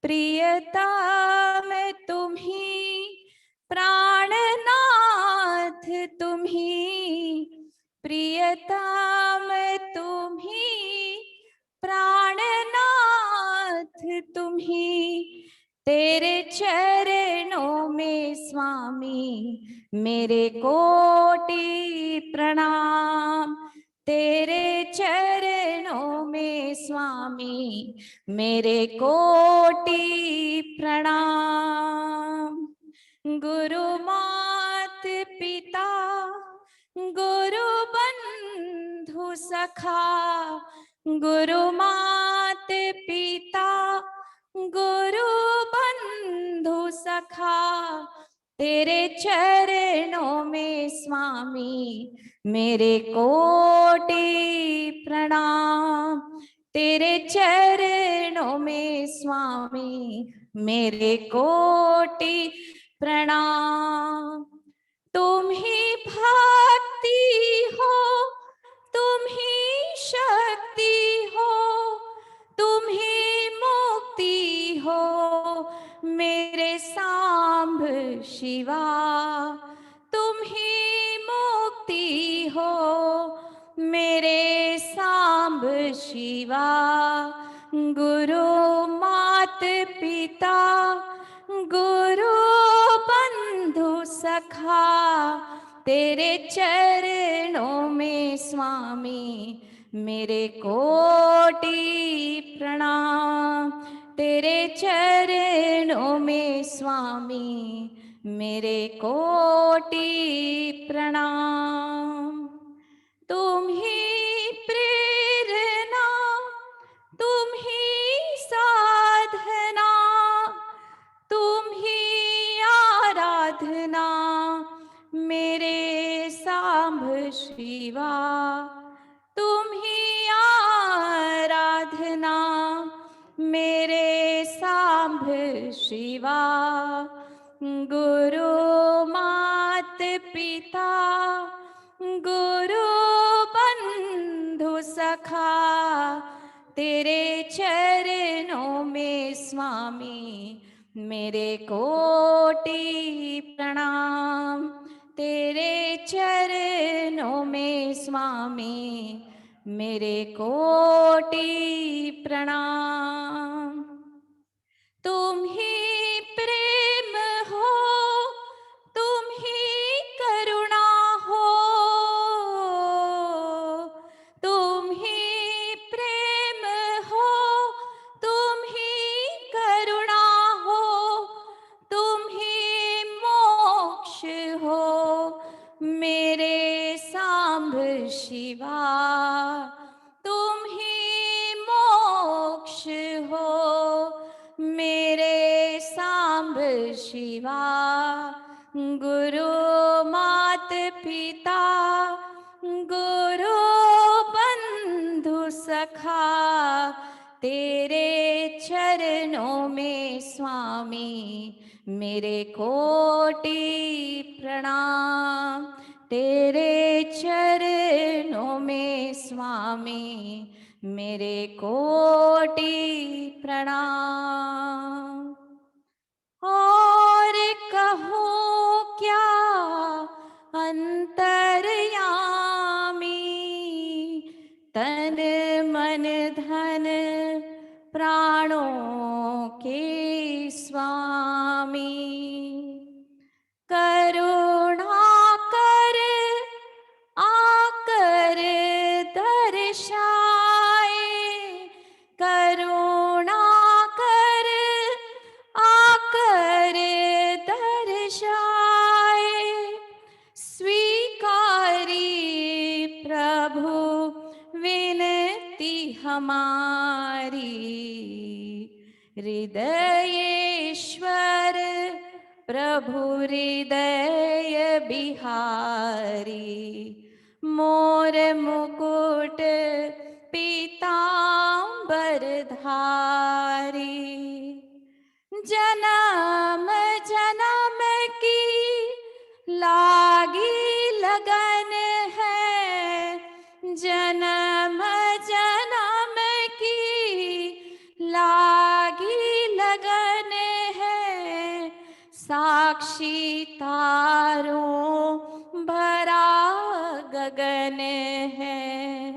प्रियतम तुम्ही, प्राणनाथ तुम्ही, प्रियतम तुम्ही, प्राणनाथ तुम्ही, तेरे चरणों में स्वामी मेरे कोटि प्रणाम, तेरे चरणों में स्वामी मेरे कोटि प्रणाम। गुरु मात पिता, गुरु बंधु सखा, गुरु मात पिता, गुरु बंधु सखा, तेरे चरणों में स्वामी मेरे कोटि प्रणाम, तेरे चरणों में स्वामी मेरे कोटि प्रणाम। तुम ही भक्ति हो, तुम ही शक्ति हो, तुम ही मुक्ति हो, मेरे सांब शिवा, तुम ही मुक्ति हो, मेरे सांब शिवा। गुरु मात पिता, गुरु बंधु सखा, तेरे चरणों में स्वामी मेरे कोटि प्रणाम, तेरे चरणों में स्वामी मेरे कोटि प्रणाम। तुम ही प्रेरणा, तुम ही साधना, तुम ही आराधना, मेरे सांब शिवा, तुम ही आराधना, मेरे सांब शिवा। गुरु मात पिता, गुरु बंधु सखा, तेरे चरणों में स्वामी मेरे कोटि प्रणाम, तेरे चरणों में स्वामी मेरे कोटि प्रणाम। तुम ही प्रेम हो, तुम ही करुणा हो, तुम ही प्रेम हो, तुम ही करुणा हो, तुम ही मोक्ष हो, मेरे सांब शिवा, तुम ही मोक्ष हो, मेरे सांब शिवा। गुरु मात पिता, गुरु बंधु सखा, तेरे चरणों में स्वामी मेरे कोटि प्रणाम, तेरे चरणों में स्वामी मेरे कोटि प्रणाम। और कहो क्या अंतर्यामी, तन मन धन प्राणों के स्वामी, करुणा कर आकर दर्शाए, करुणा कर आकर दर्शाए, स्वीकारी प्रभु विनती हमारी, हृदयेश्वर प्रभु हृदय बिहारी, मोर मुकुट पीतांबर धारी, जन्म जन्म की लागी लगन है, जन्म जन्म की लागी लगन साक्षी तारों भरा गगन है,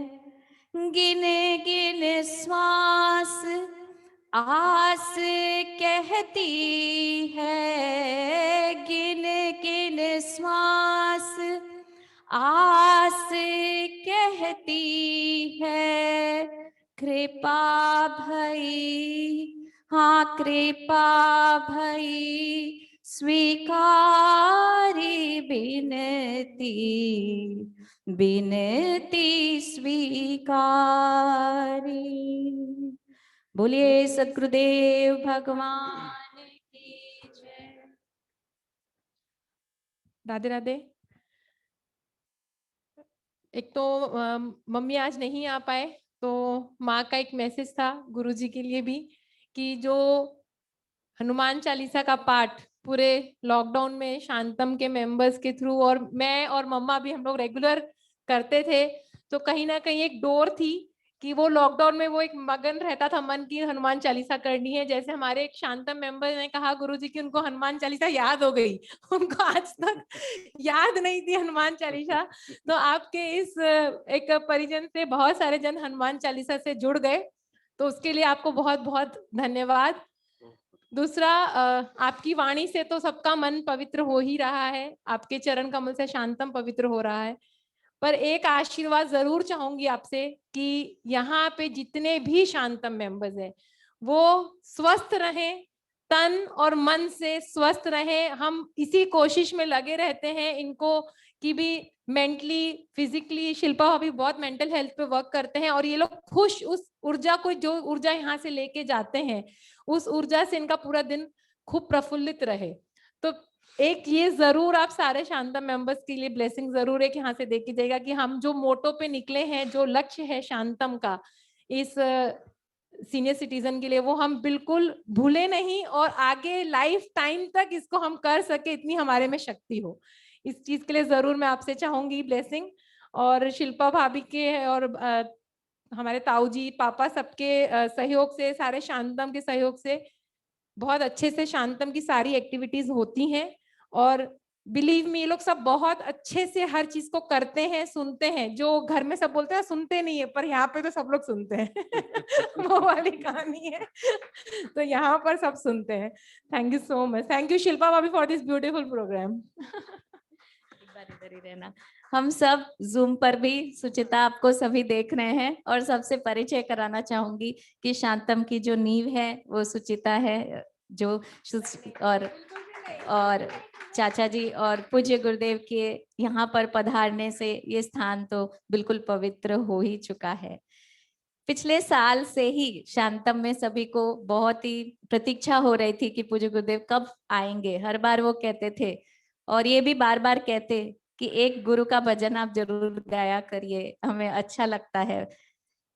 गिन गिन श्वास आस कहती है, गिन गिन श्वास आस कहती है। कृपा भई, हाँ कृपा भई स्वीकारी बिनती, बिनती स्वीकारी। बोलिए सद्गुरुदेव भगवान की जय। राधे राधे। एक तो मम्मी आज नहीं आ पाए, तो माँ का एक मैसेज था गुरुजी के लिए भी कि जो हनुमान चालीसा का पाठ पूरे लॉकडाउन में शांतम के मेंबर्स के थ्रू और मैं और मम्मा भी हम लोग रेगुलर करते थे, तो कहीं ना कहीं एक डोर थी कि वो लॉकडाउन में वो एक मगन रहता था मन की हनुमान चालीसा करनी है। जैसे हमारे एक शांतम मेंबर ने कहा गुरुजी की उनको हनुमान चालीसा याद हो गई, उनको आज तक याद नहीं थी हनुमान चालीसा। तो आपके इस एक परिजन से बहुत सारे जन हनुमान चालीसा से जुड़ गए, तो उसके लिए आपको बहुत बहुत धन्यवाद। दूसरा, आपकी वाणी से तो सबका मन पवित्र हो ही रहा है, आपके चरण कमल से शांतम पवित्र हो रहा है, पर एक आशीर्वाद जरूर चाहूंगी आपसे कि यहाँ पे जितने भी शांतम मेंबर्स हैं वो स्वस्थ रहें, तन और मन से स्वस्थ रहें। हम इसी कोशिश में लगे रहते हैं इनको कि भी मेंटली फिजिकली, शिल्पा भाभी बहुत मेंटल हेल्थ पे वर्क करते हैं और ये लोग खुश उस ऊर्जा को, जो ऊर्जा यहाँ से लेके जाते हैं उस ऊर्जा से इनका पूरा दिन खूब प्रफुल्लित रहे। तो एक ये जरूर आप सारे शांतम मेंबर्स के लिए ब्लेसिंग जरूर एक यहाँ से दे के जाएगा कि हम जो मोटो पे निकले हैं, जो लक्ष्य है शांतम का इस सीनियर सिटीजन के लिए, वो हम बिल्कुल भूले नहीं और आगे लाइफ टाइम तक इसको हम कर सके, इतनी हमारे में शक्ति हो। इस चीज के लिए जरूर मैं आपसे चाहूंगी ब्लेसिंग। और शिल्पा भाभी के और हमारे ताऊ जी पापा सबके सहयोग से, सारे शांतम के सहयोग से बहुत अच्छे से शांतम की सारी एक्टिविटीज होती हैं और बिलीव मी ये लोग सब बहुत अच्छे से हर चीज को करते हैं, सुनते हैं। जो घर में सब बोलते हैं सुनते नहीं है, पर यहाँ पे तो सब लोग सुनते हैं वो वाली कहानी है। तो यहाँ पर सब सुनते हैं। Thank you so much. Thank you Shilpa भाभी फॉर दिस ब्यूटीफुल प्रोग्राम। इधर ही रहना। हम सब जूम पर भी सुचिता आपको सभी देख रहे हैं और सबसे परिचय कराना चाहूंगी कि शांतम की जो नींव है वो सुचिता है, जो और चाचा जी और पूज्य गुरुदेव के यहाँ पर पधारने से ये स्थान तो बिल्कुल पवित्र हो ही चुका है। पिछले साल से ही शांतम में सभी को बहुत ही प्रतीक्षा हो रही थी कि पूज्य गुरुदेव कब आएंगे। हर बार वो कहते थे और ये भी बार बार कहते कि एक गुरु का भजन आप जरूर गाया करिए, हमें अच्छा लगता है।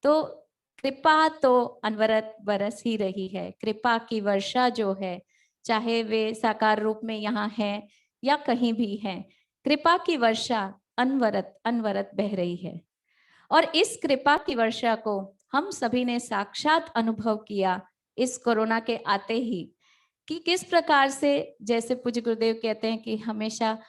तो कृपा तो अनवरत बरस ही रही है। कृपा की वर्षा जो है, चाहे वे साकार रूप में यहाँ है या कहीं भी है, कृपा की वर्षा अनवरत अनवरत बह रही है। और इस कृपा की वर्षा को हम सभी ने साक्षात अनुभव किया इस कोरोना के आते ही, कि किस प्रकार से, जैसे पूज्य गुरुदेव कहते हैं कि हमेशा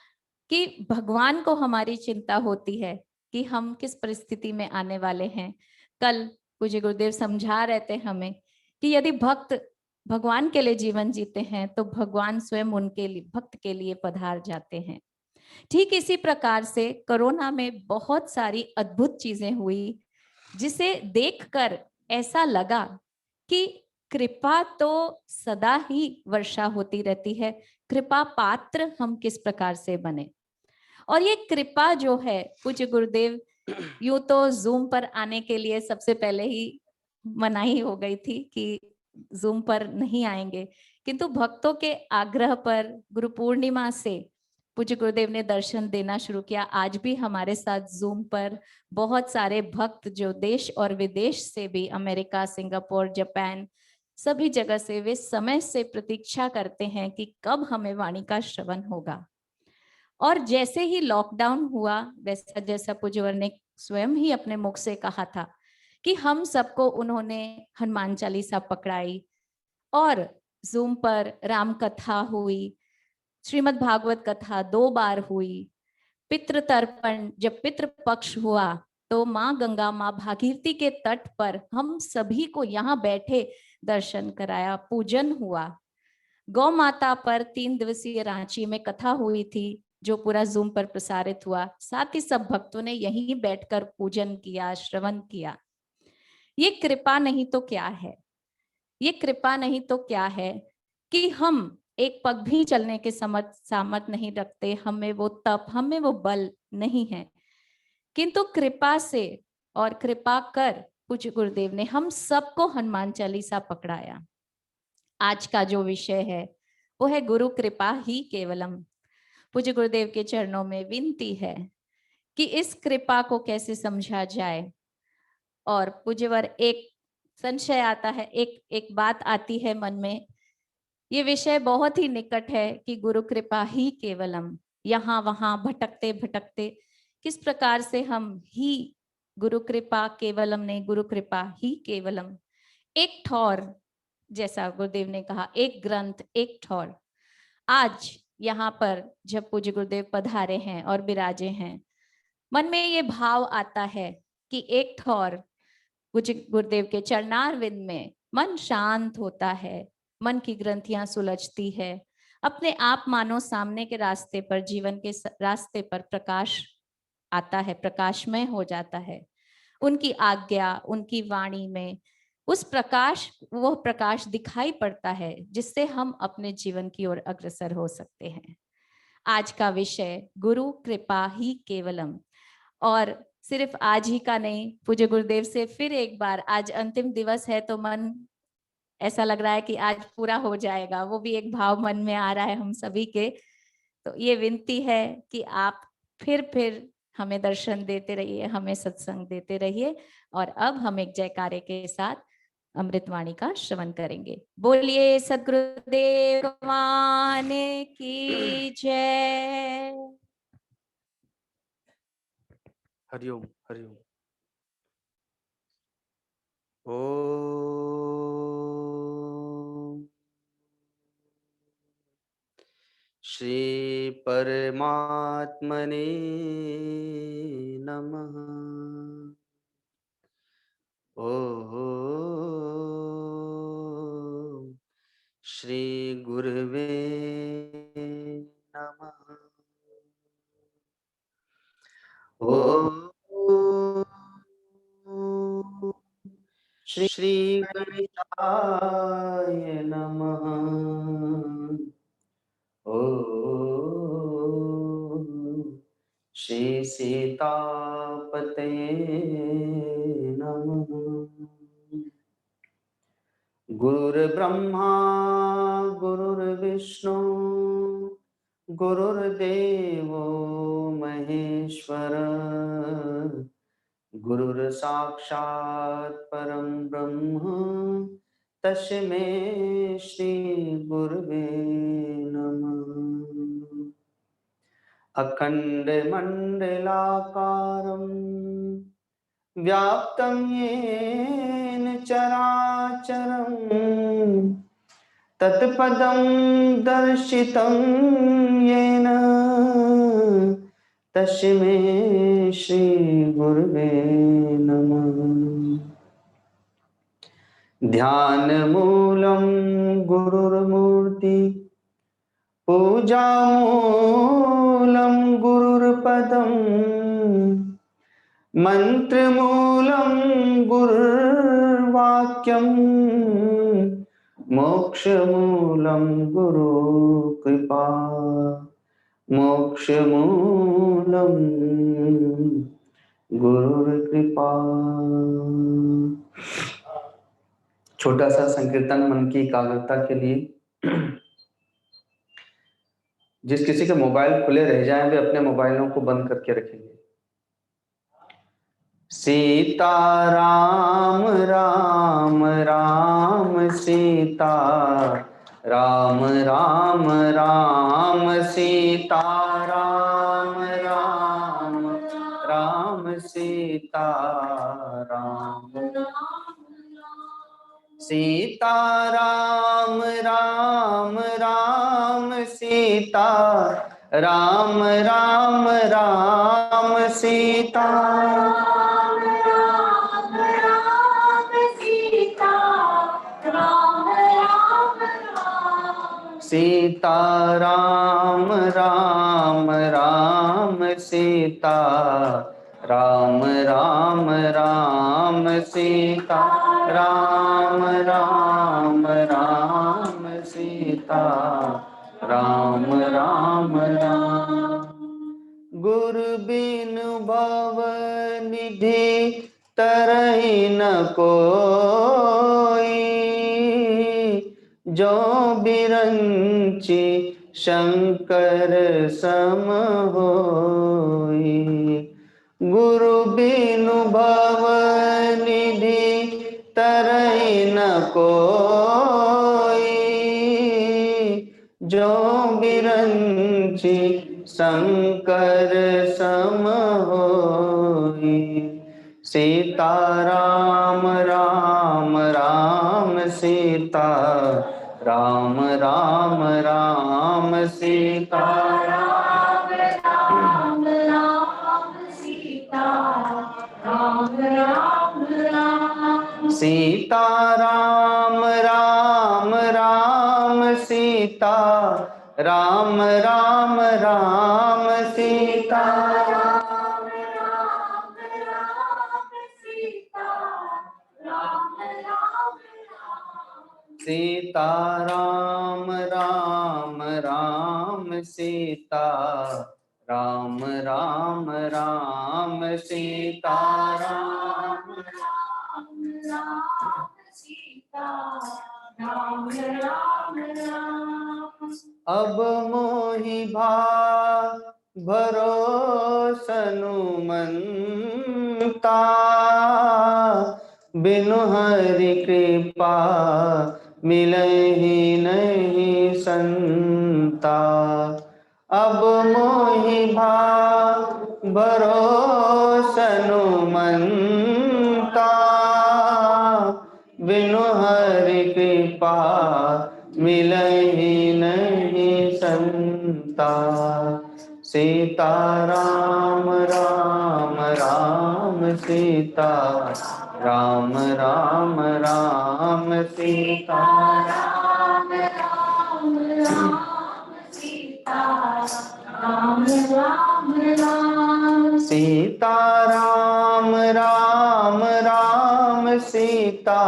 कि भगवान को हमारी चिंता होती है कि हम किस परिस्थिति में आने वाले हैं। कल पूज्य गुरुदेव समझा रहे थे हमें कि यदि भक्त भगवान के लिए जीवन जीते हैं तो भगवान स्वयं उनके लिए, भक्त के लिए पधार जाते हैं। ठीक इसी प्रकार से कोरोना में बहुत सारी अद्भुत चीजें हुई जिसे देखकर ऐसा लगा कि कृपा तो सदा ही वर्षा होती रहती है। कृपा पात्र हम किस प्रकार से बने। और ये कृपा जो है, पूज्य गुरुदेव यूं तो जूम पर आने के लिए सबसे पहले ही मनाही हो गई थी कि जूम पर नहीं आएंगे, किंतु भक्तों के आग्रह पर गुरु पूर्णिमा से पूज्य गुरुदेव ने दर्शन देना शुरू किया। आज भी हमारे साथ जूम पर बहुत सारे भक्त जो देश और विदेश से भी, अमेरिका, सिंगापुर, जापान, सभी जगह से, वे समय से प्रतीक्षा करते हैं कि कब हमें वाणी का श्रवण होगा। और जैसे ही लॉकडाउन हुआ, वैसा जैसा पूज्यवर ने स्वयं ही अपने मुख से कहा था कि हम सबको उन्होंने हनुमान चालीसा पकड़ाई और जूम पर राम कथा हुई, श्रीमद् भागवत कथा 2 बार हुई। पितृ तर्पण, जब पितृ पक्ष हुआ तो माँ गंगा, माँ भागीरथी के तट पर हम सभी को यहाँ बैठे दर्शन कराया, पूजन हुआ। गौ माता पर 3 दिवसीय रांची में कथा हुई थी, जो पूरा जूम पर प्रसारित हुआ। साथ ही सब भक्तों ने यहीं बैठकर पूजन किया, श्रवण किया। ये कृपा नहीं तो क्या है? ये कृपा नहीं तो क्या है कि हम एक पग भी चलने के सामर्थ नहीं रखते, हमें वो तप, हमें वो बल नहीं है, किंतु कृपा से और कृपा कर पूज्य गुरुदेव ने हम सबको हनुमान चालीसा पकड़ाया। आज का जो विषय है वो है गुरु कृपा ही केवलम। पूज्य गुरुदेव के चरणों में विनती है कि इस कृपा को कैसे समझा जाए। और पूज्यवर, एक संशय आता है, एक बात आती है मन में, ये विषय बहुत ही निकट है कि गुरु कृपा ही केवलम। यहाँ वहां भटकते भटकते किस प्रकार से हम ही गुरु कृपा केवलम नहीं, गुरु कृपा ही केवलम, एक ठौर, जैसा गुरुदेव ने कहा, एक ग्रंथ एक ठौर। आज यहाँ पर जब पूज्य गुरुदेव पधारे हैं और विराजे हैं, मन में ये भाव आता है कि एक ठौर पूज्य गुरुदेव के चरणारविंद में मन शांत होता है, मन की ग्रंथियां सुलझती है, अपने आप मानो सामने के रास्ते पर, जीवन के रास्ते पर प्रकाश आता है, प्रकाशमय हो जाता है। उनकी आज्ञा, उनकी वाणी में उस प्रकाश, वह प्रकाश दिखाई पड़ता है जिससे हम अपने जीवन की ओर अग्रसर हो सकते हैं। आज का विषय गुरु कृपा ही केवलम, और सिर्फ आज ही का नहीं, पूज्य गुरुदेव से फिर एक बार, आज अंतिम दिवस है तो मन ऐसा लग रहा है कि आज पूरा हो जाएगा, वो भी एक भाव मन में आ रहा है हम सभी के। तो ये विनती है कि आप फिर हमें दर्शन देते रहिए, हमें सत्संग देते रहिए। और अब हम एक जयकारे के साथ अमृतवाणी का श्रवण करेंगे। बोलिए सद्गुरुदेव भगवान की जय। हरिओम हरिओम। ओ श्री परमात्मने नमः। ओ श्री गुरुवे नमः। ओ श्री गणेशाय नमः। ओ श्री सीतापते नमः। गुरुर्ब्रह्मा गुरुर्विष्णु गुरुर्देवो महेश्वर, गुरुर्साक्षात् परं ब्रह्म तस्मै श्री गुरुवे नमः। अखण्डमण्डलाकारं व्याप्तं येन चराचरं, तत्पदं दर्शितं येन तस्मै श्री गुरुवे नमः। ध्यानमूलं गुरुर्मूर्ति, पूजामूलं गुरुर्पदं, मन्त्रमूलं गुरुर्वाक्यं, मोक्षमूलं गुरुकृपा, मोक्षमूलं गुरुकृपा। छोटा सा संकीर्तन मन की एकाग्रता के लिए। जिस किसी के मोबाइल खुले रह जाएं वे अपने मोबाइलों को बंद करके रखेंगे। सीता राम राम राम सीता राम राम राम सीता राम राम राम सीता राम सीता राम राम राम सीता राम राम राम सीता राम राम राम सीता राम राम राम सीता राम राम राम सीता राम राम राम सीता राम राम राम सीता राम राम राम गुरु बिनु भव निधि तरहि न कोई जो बिरंची शंकर सम होई गुरु बिनु भव निधि तरहि न कोई जो बिरंची शंकर सम होई सीता राम राम राम सीता राम राम राम सीता राम राम राम सीता राम राम राम सीता राम राम राम सीता राम राम राम सीता राम राम राम सीता राम राम राम सीता राम राम राम सीता राम राम राम सीता राम राम राम सीता राम राम राम अब मोहि भा भरोसनु मनता बिनु हरि कृपा मिलहि नहीं संता अब मोहि भा भरोसनु मनता बिनु हरि कृपा मिलहि नहीं संता सीता राम राम राम सीता राम राम राम सीता राम राम राम सीता राम राम राम सीता राम राम राम सीता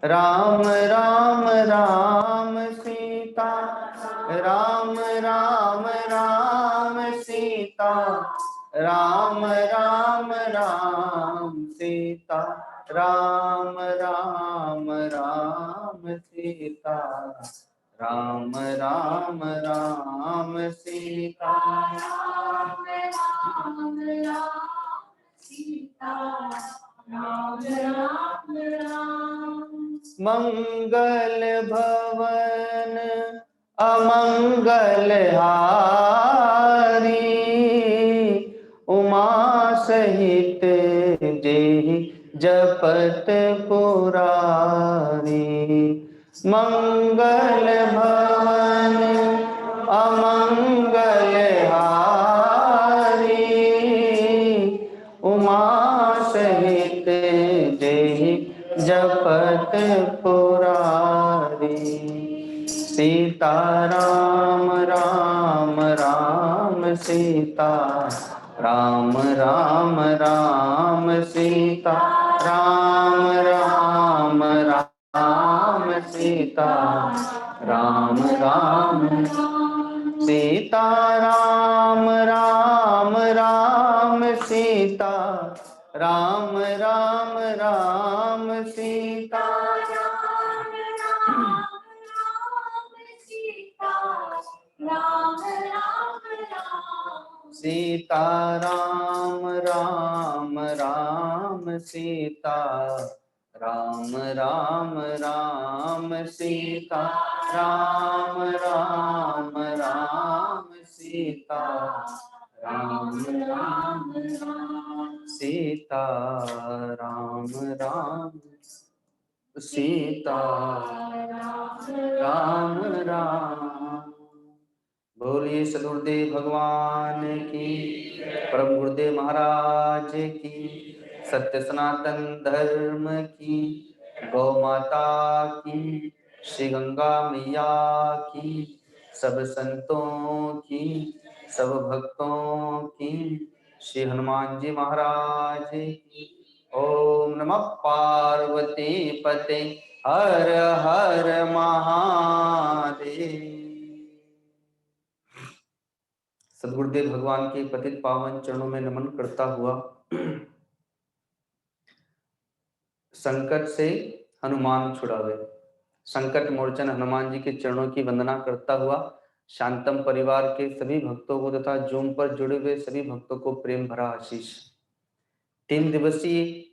राम राम राम सीता राम राम राम सीता राम राम राम सीता राम राम राम सीता राम राम राम सीता राम राम राम सीता राम राम राम मंगल भवन अमंगल हारी उमा सहित जेहि जपत पुरारी मंगल भवन अमंगल हारी उमा सहित जेहि जपत पुरारी सीता राम राम राम सीता राम राम राम सीता राम राम राम सीता राम राम सीता राम राम राम सीता राम राम राम सीता राम राम सीता राम राम राम सीता राम राम राम सीता राम राम राम सीता राम राम राम सीता राम राम सीता राम राम सीता राम राम बोलिए सदगुरुदेव भगवान की, परम गुरुदेव महाराज की, सत्य सनातन धर्म की, गौ माता की, श्री गंगा मैया की, सब संतों की, सब भक्तों की, श्री हनुमान जी महाराज की। ओम नमः पार्वती पते हर हर महादेव। सद्गुरुदेव भगवान के पतित पावन चरणों में नमन करता हुआ संकट से हनुमान छुड़ावे, संकट मोचन हनुमान जी के चरणों की वंदना करता हुआ शांतम परिवार के सभी भक्तों को तथा जूम पर जुड़े हुए सभी भक्तों को प्रेम भरा आशीष। 3 दिवसीय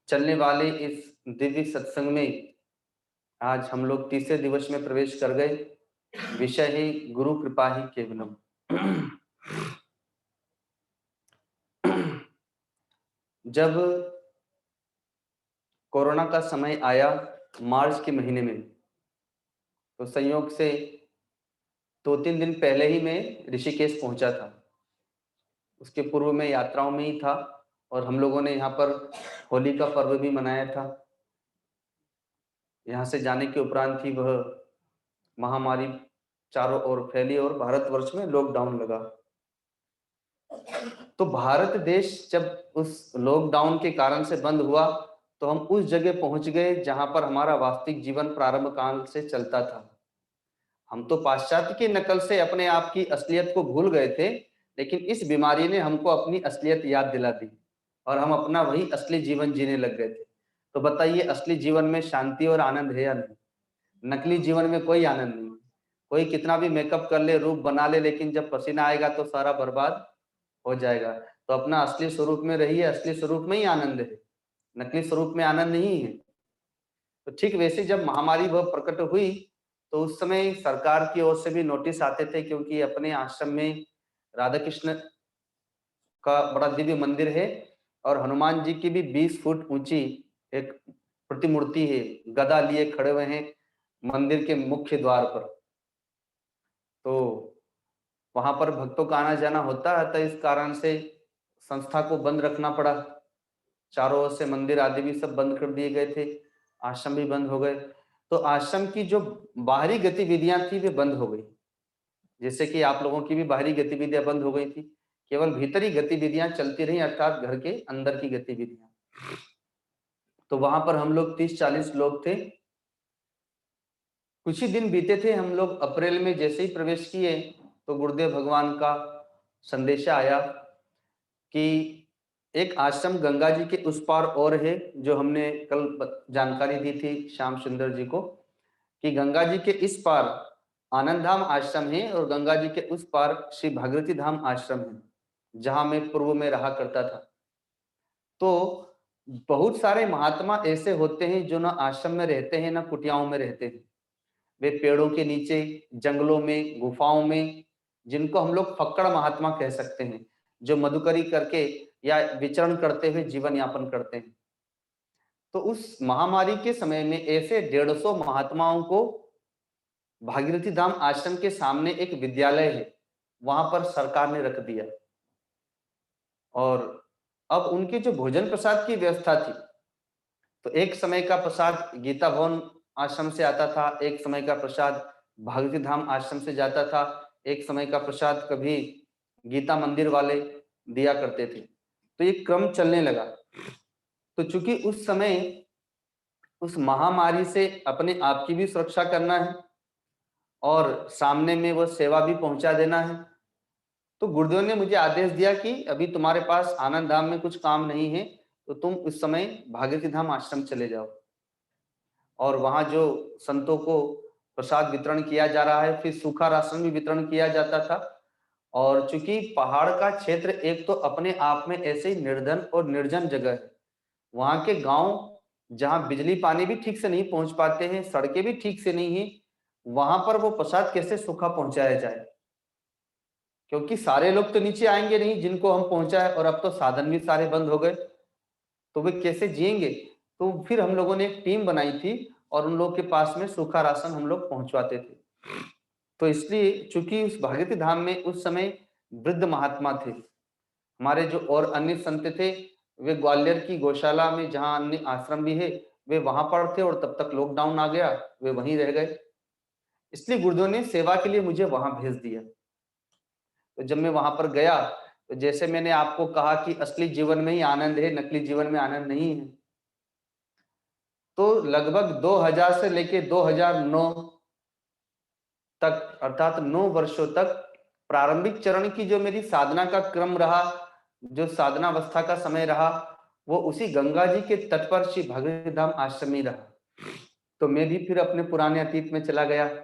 चलने वाले इस दिव्य सत्संग में आज हम लोग तीसरे दिवस में प्रवेश कर गए। विषय है गुरु कृपा ही केवलम। जब कोरोना का समय आया मार्च के महीने में, तो संयोग से 2-3 दिन पहले ही मैं ऋषिकेश पहुंचा था। उसके पूर्व में यात्राओं में ही था और हम लोगों ने यहाँ पर होली का पर्व भी मनाया था। यहाँ से जाने के उपरांत ही वह महामारी चारों ओर फैली और भारतवर्ष में लॉकडाउन लगा। तो भारत देश जब उस लॉकडाउन के कारण से बंद हुआ तो हम उस जगह पहुंच गए जहां पर हमारा वास्तविक जीवन प्रारंभ काल से चलता था। हम तो पाश्चात्य की नकल से अपने आप की असलियत को भूल गए थे, लेकिन इस बीमारी ने हमको अपनी असलियत याद दिला दी और हम अपना वही असली जीवन जीने लग गए थे। तो बताइए, असली जीवन में शांति और आनंद है या नहीं? नकली जीवन में कोई आनंद नहीं। कोई कितना भी मेकअप कर ले, रूप बना ले, लेकिन जब पसीना आएगा तो सारा बर्बाद हो जाएगा। तो अपना असली स्वरूप में रहिए, असली स्वरूप में ही आनंद है, नकली स्वरूप में आनंद नहीं है। तो ठीक वैसे जब महामारी वह प्रकट हुई तो उस समय सरकार की ओर से भी नोटिस आते थे, क्योंकि अपने आश्रम में राधा कृष्ण का बड़ा दिव्य मंदिर है और हनुमान जी की भी 20 फुट ऊंची एक प्रतिमूर्ति है, गदा लिए खड़े हुए हैं मंदिर के मुख्य द्वार पर। तो वहां पर भक्तों का आना जाना होता है, तो इस कारण से संस्था को बंद रखना पड़ा। चारों ओर से मंदिर आदि भी सब बंद कर दिए गए थे, आश्रम भी बंद हो गए। तो आश्रम की जो बाहरी गतिविधियां थी वे बंद हो गई, जैसे कि आप लोगों की भी बाहरी गतिविधियां बंद हो गई थी। केवल भीतरी गतिविधियां चलती रही, अर्थात घर के अंदर की गतिविधियां। तो वहां पर हम लोग 30-40 लोग थे। कुछ ही दिन बीते थे, हम लोग अप्रैल में जैसे ही प्रवेश किए तो गुरुदेव भगवान का संदेशा आया कि एक आश्रम गंगा जी के उस पार और है, जो हमने कल जानकारी दी थी श्याम सुंदर जी को, कि गंगा जी के इस पार आनंद धाम आश्रम है और गंगा जी के उस पार श्री भागीरथी धाम आश्रम है, जहां मैं पूर्व में रहा करता था। तो बहुत सारे महात्मा ऐसे होते हैं जो ना आश्रम में रहते हैं ना कुटियाओं में रहते हैं। वे पेड़ों के नीचे, जंगलों में, गुफाओं में, जिनको हम लोग फक्कड़ महात्मा कह सकते हैं, जो मधुकरी करके या विचरण करते हुए जीवन यापन करते हैं। तो उस महामारी के समय में ऐसे 150 महात्माओं को भागीरथी धाम आश्रम के सामने एक विद्यालय है, वहां पर सरकार ने रख दिया। और अब उनके जो भोजन प्रसाद की व्यवस्था थी, तो एक समय का प्रसाद गीता भवन आश्रम से आता था, एक समय का प्रसाद भागीरथी धाम आश्रम से जाता था, एक समय का प्रसाद कभी गीता मंदिर वाले दिया करते थे। तो ये क्रम चलने लगा। तो चूंकि उस समय उस महामारी से अपने आप की भी सुरक्षा करना है और सामने में वो सेवा भी पहुंचा देना है, तो गुरुदेव ने मुझे आदेश दिया कि अभी तुम्हारे पास आनंद धाम में कुछ काम नहीं है, तो तुम उस समय भागीरथी धाम आश्रम चले जाओ। और वहां जो संतों को प्रसाद वितरण किया जा रहा है, फिर सूखा राशन भी वितरण किया जाता था। और चूंकि पहाड़ का क्षेत्र एक तो अपने आप में ऐसे ही निर्धन और निर्जन जगह है, वहां के गांव जहां बिजली पानी भी ठीक से नहीं पहुंच पाते हैं, सड़कें भी ठीक से नहीं है, वहां पर वो प्रसाद कैसे सूखा पहुंचाया जाए, क्योंकि सारे लोग तो नीचे आएंगे नहीं जिनको हम पहुंचाए, और अब तो साधन भी सारे बंद हो गए, तो वे कैसे जिएंगे। तो फिर हम लोगों ने एक टीम बनाई थी और उन लोगों के पास में सूखा राशन हम लोग पहुंचवाते थे। तो इसलिए चूंकि उस भागीरथी धाम में उस समय वृद्ध महात्मा थे, हमारे जो और अन्य संत थे वे ग्वालियर की गौशाला में जहाँ अन्य आश्रम भी है वे वहां पर थे, और तब तक लॉकडाउन आ गया, वे वहीं रह गए। इसलिए गुरुदेव ने सेवा के लिए मुझे वहां भेज दिया। तो जब मैं वहां पर गया तो जैसे मैंने आपको कहा कि असली जीवन में ही आनंद है, नकली जीवन में आनंद नहीं है, तो लगभग 2000 से लेके 2009 तक, अर्थात 9 वर्षों तक प्रारंभिक चरण की जो मेरी साधना का क्रम रहा, जो साधना अवस्था का समय रहा, वो उसी गंगा जी के तट पर श्री भागीरथी धाम आश्रम में रहा। तो मैं भी फिर अपने पुराने अतीत में चला गया,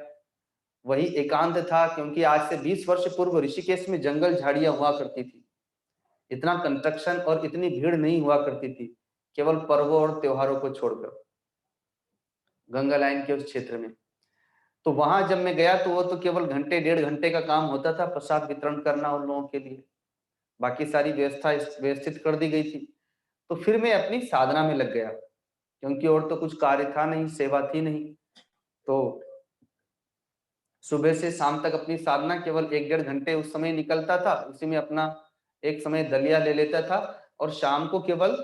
वही एकांत था, क्योंकि आज से 20 वर्ष पूर्व ऋषिकेश में जंगल झाड़ियां हुआ करती थी, इतना कंस्ट्रक्शन और इतनी भीड़ नहीं हुआ करती थी, केवल पर्वों और त्योहारों को छोड़कर गंगा लाइन के उस क्षेत्र में। तो वहां जब मैं गया तो वो तो केवल घंटे 1.5 घंटे का काम होता था, प्रसाद वितरण करना उन लोगों के लिए, बाकी सारी व्यवस्था व्यवस्थित कर दी गई थी। तो फिर मैं अपनी साधना में लग गया, क्योंकि और तो कुछ कार्य था नहीं, सेवा थी नहीं। तो सुबह से शाम तक अपनी साधना, केवल 1-1.5 घंटे उस समय निकलता था, उसी में अपना एक समय दलिया ले लेता था, और शाम को केवल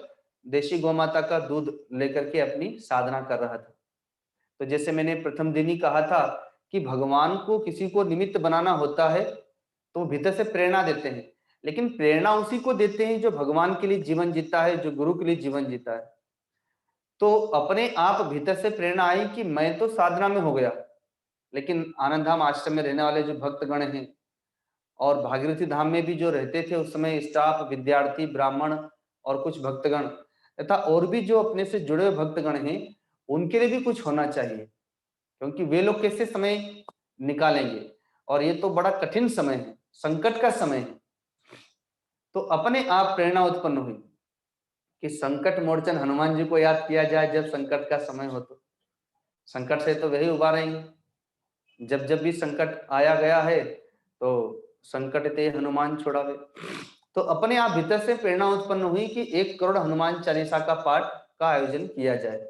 देशी गौमाता का दूध लेकर के अपनी साधना कर रहा था। तो जैसे मैंने प्रथम दिन ही कहा था कि भगवान को किसी को निमित्त बनाना होता है तो भीतर से प्रेरणा देते हैं, लेकिन प्रेरणा उसी को देते हैं जो भगवान के लिए जीवन जीता है, जो गुरु के लिए जीवन जीता है। तो अपने आप भीतर से प्रेरणा आई कि मैं तो साधना में हो गया, लेकिन आनंद धाम आश्रम में रहने वाले जो भक्तगण हैं और भागीरथी धाम में भी जो रहते थे उस समय स्टाफ, विद्यार्थी, ब्राह्मण और कुछ भक्तगण तथा और भी जो अपने से जुड़े हुए भक्तगण हैं, उनके लिए भी कुछ होना चाहिए, क्योंकि वे लोग कैसे समय निकालेंगे, और ये तो बड़ा कठिन समय है, संकट का समय है। तो अपने आप प्रेरणा उत्पन्न हुई कि संकट मोचन हनुमान जी को याद किया जाए जब संकट का समय हो। तो संकट से तो वही उबारेंगे, जब जब भी संकट आया गया है तो संकट ते हनुमान छुड़ावे। तो अपने आप भीतर से प्रेरणा उत्पन्न हुई कि 1 करोड़ हनुमान चालीसा का पाठ का आयोजन किया जाए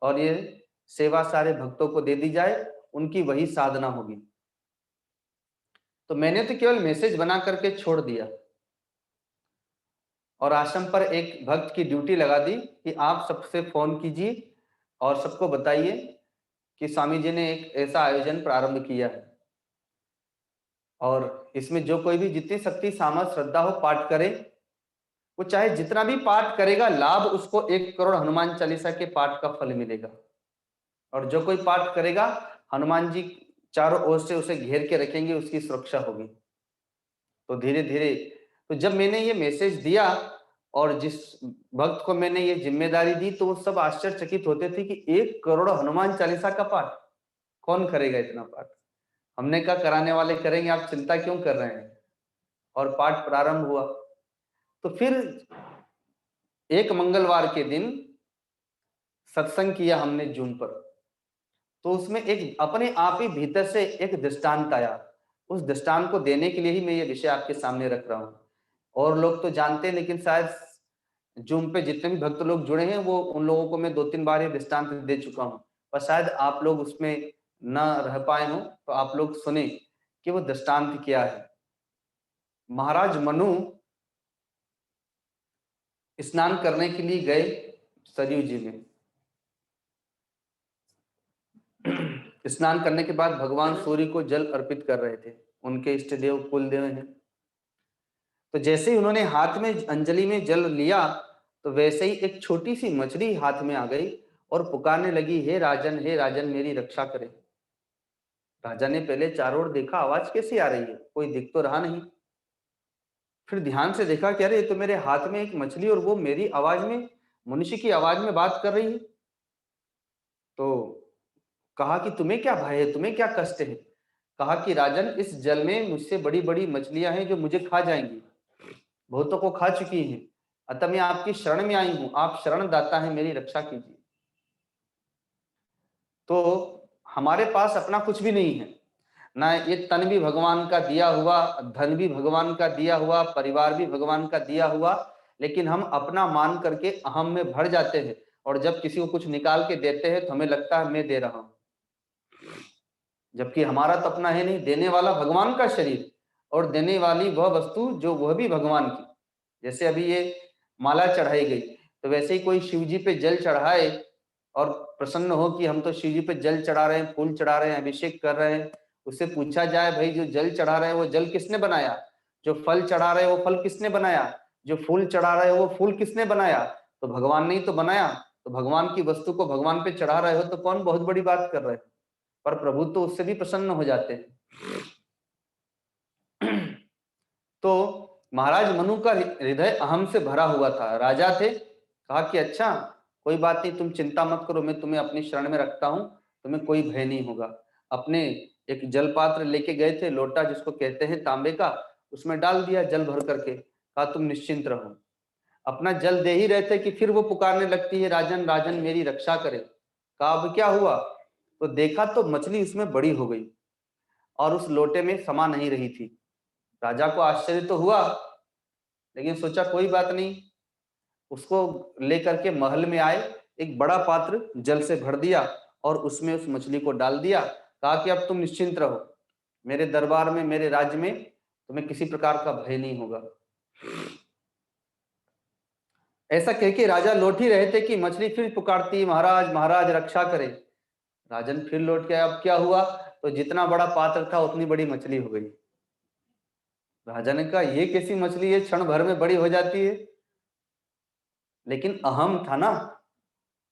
और ये सेवा सारे भक्तों को दे दी जाए, उनकी वही साधना होगी। तो मैंने तो केवल मैसेज बना करके छोड़ दिया और आश्रम पर एक भक्त की ड्यूटी लगा दी कि आप सबसे फोन कीजिए और सबको बताइए कि स्वामी जी ने एक ऐसा आयोजन प्रारंभ किया है, और इसमें जो कोई भी जितनी शक्ति सामर्थ श्रद्धा हो पाठ करे, वो चाहे जितना भी पाठ करेगा लाभ उसको 1 करोड़ हनुमान चालीसा के पाठ का फल मिलेगा। और जो कोई पाठ करेगा हनुमान जी चारों ओर से उसे घेर के रखेंगे, उसकी सुरक्षा होगी। तो धीरे धीरे तो जब मैंने ये मैसेज दिया और जिस भक्त को मैंने ये जिम्मेदारी दी तो वो सब आश्चर्यचकित होते थे कि 1 करोड़ हनुमान चालीसा का पाठ कौन करेगा, इतना पाठ। हमने कहा कराने वाले करेंगे, आप चिंता क्यों कर रहे हैं। और पाठ प्रारंभ हुआ। तो फिर एक मंगलवार के दिन सत्संग किया हमने जूम पर, तो उसमें एक अपने आप ही भीतर से एक दृष्टांत आया। उस दृष्टांत को देने के लिए ही मैं ये विषय आपके सामने रख रहा हूँ। और लोग तो जानते हैं, लेकिन शायद जूम पे जितने भी भक्त लोग जुड़े हैं वो उन लोगों को मैं 2-3 बार ये दृष्टांत दे चुका हूँ, पर शायद आप लोग उसमें न रह पाए हों, तो आप लोग सुने कि वो दृष्टांत क्या है। महाराज मनु स्नान करने के लिए गए सरयू जी में। स्नान करने के बाद भगवान सूर्य को जल अर्पित कर रहे थे, उनके इष्ट देव कुल देव हैं। तो जैसे ही उन्होंने हाथ में अंजलि में जल लिया तो वैसे ही एक छोटी सी मछली हाथ में आ गई और पुकारने लगी, हे राजन मेरी रक्षा करें। राजा ने पहले चारों ओर देखा, आवाज कैसी आ रही है, कोई दिख तो रहा नहीं। फिर ध्यान से देखा कि अरे ये तो मेरे हाथ में एक मछली और वो मेरी आवाज में, मनुष्य की आवाज में बात कर रही है। तो कहा कि तुम्हें क्या भय है, तुम्हें क्या कष्ट है। कहा कि राजन इस जल में मुझसे बड़ी बड़ी मछलियां हैं जो मुझे खा जाएंगी, बहुतों को खा चुकी हैं, अतः मैं आपकी शरण में आई हूं, आप शरण दाता है, मेरी रक्षा कीजिए। तो हमारे पास अपना कुछ भी नहीं है, ना ये तन भी भगवान का दिया हुआ, धन भी भगवान का दिया हुआ, परिवार भी भगवान का दिया हुआ, लेकिन हम अपना मान करके अहम में भर जाते हैं और जब किसी को कुछ निकाल के देते हैं तो हमें लगता है मैं दे रहा हूं। जबकि हमारा तो अपना है नहीं, देने वाला भगवान का शरीर और देने वाली वह वस्तु जो वह भी भगवान की। जैसे अभी ये माला चढ़ाई गई, तो वैसे ही कोई शिव जी पे जल चढ़ाए और प्रसन्न हो कि हम तो शिव जी पे जल चढ़ा रहे हैं, फूल चढ़ा रहे हैं, अभिषेक कर रहे हैं, उससे पूछा जाए भाई जो जल चढ़ा रहे हैं वो जल किसने बनाया, जो फल चढ़ा रहे हैं वो फल किसने बनाया, जो फूल चढ़ा रहे हो वो फूल किसने बनाया, तो भगवान ने ही तो बनाया। तो भगवान की वस्तु को भगवान पे चढ़ा रहे हो तो कौन बहुत बड़ी बात कर रहे हो, पर प्रभु तो उससे भी प्रसन्न हो जाते हैं। तो महाराज मनु का हृदय अहम से भरा हुआ था, राजा थे। कहा कि अच्छा कोई बात नहीं, तुम चिंता मत करो, मैं तुम्हें अपनी शरण में रखता हूं, तुम्हें कोई भय नहीं होगा। अपने एक जल पात्र लेके गए थे, लोटा जिसको कहते हैं तांबे का, उसमें डाल दिया जल भर करके, कहा तुम निश्चिंत रहो। अपना जल दे ही रहे थे कि फिर वो पुकारने लगती है, राजन राजन मेरी रक्षा करे। कहा अब क्या हुआ, तो देखा तो मछली उसमें बड़ी हो गई और उस लोटे में समा नहीं रही थी। राजा को आश्चर्य तो हुआ, लेकिन सोचा कोई बात नहीं, उसको लेकर के महल में आए, एक बड़ा पात्र जल से भर दिया और उसमें उस मछली को डाल दिया। कहा कि अब तुम निश्चिंत रहो, मेरे दरबार में, मेरे राज्य में तुम्हें किसी प्रकार का भय नहीं होगा। ऐसा कह के राजा लौट ही रहे थे कि मछली फिर पुकारती, महाराज महाराज रक्षा करे। राजन फिर लौट के आया, अब क्या हुआ, तो जितना बड़ा पात्र था उतनी बड़ी मछली हो गई। राजा ने कहा ये कैसी मछली है, क्षण भर में बड़ी हो जाती है। लेकिन अहम था ना,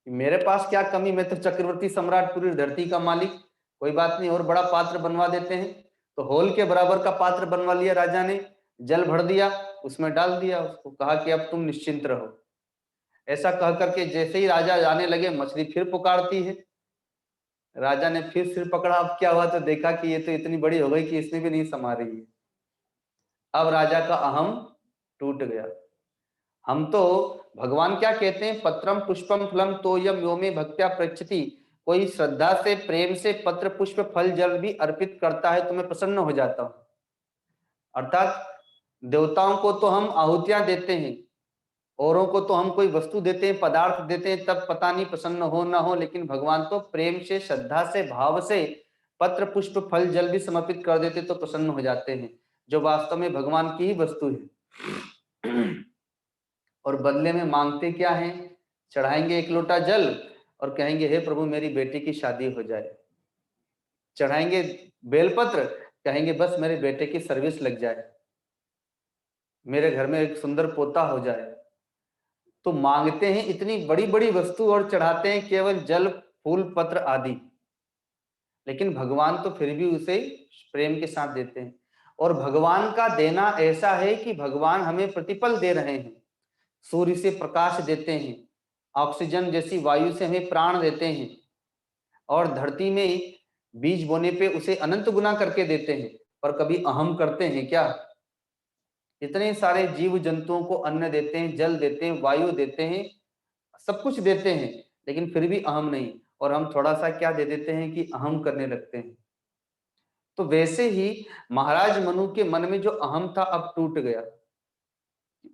मेरे पास क्या कमी, मैं तो चक्रवर्ती सम्राट, पूरी धरती का मालिक, कोई बात नहीं और बड़ा पात्र बनवा देते हैं। तो होल के बराबर का पात्र बनवा लिया राजा ने, जल भर दिया, उसमें डाल दिया, उसको कहा कि अब तुम निश्चिंत रहो। ऐसा कह करके जैसे ही राजा जाने लगे, मछली फिर पुकारती है। राजा ने फिर सिर पकड़ा, अब क्या हुआ, तो देखा कि ये तो इतनी बड़ी हो गई कि इसमें भी नहीं समा रही है। अब राजा का अहम टूट गया। हम तो भगवान क्या कहते हैं, पत्रम पुष्पम फलम तोयम यो मे भक्त्या प्रयच्छति, कोई श्रद्धा से प्रेम से पत्र पुष्प फल जल भी अर्पित करता है तो मैं प्रसन्न हो जाता हूं। अर्थात देवताओं को तो हम आहुतियां देते हैं, औरों को तो हम कोई वस्तु देते हैं, पदार्थ देते हैं, तब पता नहीं प्रसन्न हो ना हो, लेकिन भगवान तो प्रेम से, श्रद्धा से, भाव से पत्र पुष्प फल जल भी समर्पित कर देते तो प्रसन्न हो जाते हैं, जो वास्तव में भगवान की ही वस्तु है। और बदले में मांगते क्या है, चढ़ाएंगे एक लोटा जल और कहेंगे हे प्रभु मेरी बेटी की शादी हो जाए, चढ़ाएंगे बेलपत्र, कहेंगे बस मेरे बेटे की सर्विस लग जाए, मेरे घर में एक सुंदर पोता हो जाए। तो मांगते हैं इतनी बड़ी बड़ी वस्तु और चढ़ाते हैं केवल जल फूल पत्र आदि, लेकिन भगवान तो फिर भी उसे प्रेम के साथ देते हैं। और भगवान का देना ऐसा है कि भगवान हमें प्रतिपल दे रहे हैं, सूर्य से प्रकाश देते हैं, ऑक्सीजन जैसी वायु से हमें प्राण देते हैं, और धरती में बीज बोने पे उसे अनंत गुना करके देते हैं। पर कभी अहम करते हैं क्या? इतने सारे जीव जंतुओं को अन्न देते हैं, जल देते हैं, वायु देते हैं, सब कुछ देते हैं, लेकिन फिर भी अहम नहीं, और हम थोड़ा सा क्या दे देते हैं कि अहम करने लगते हैं। तो वैसे ही महाराज मनु के मन में जो अहम था अब टूट गया।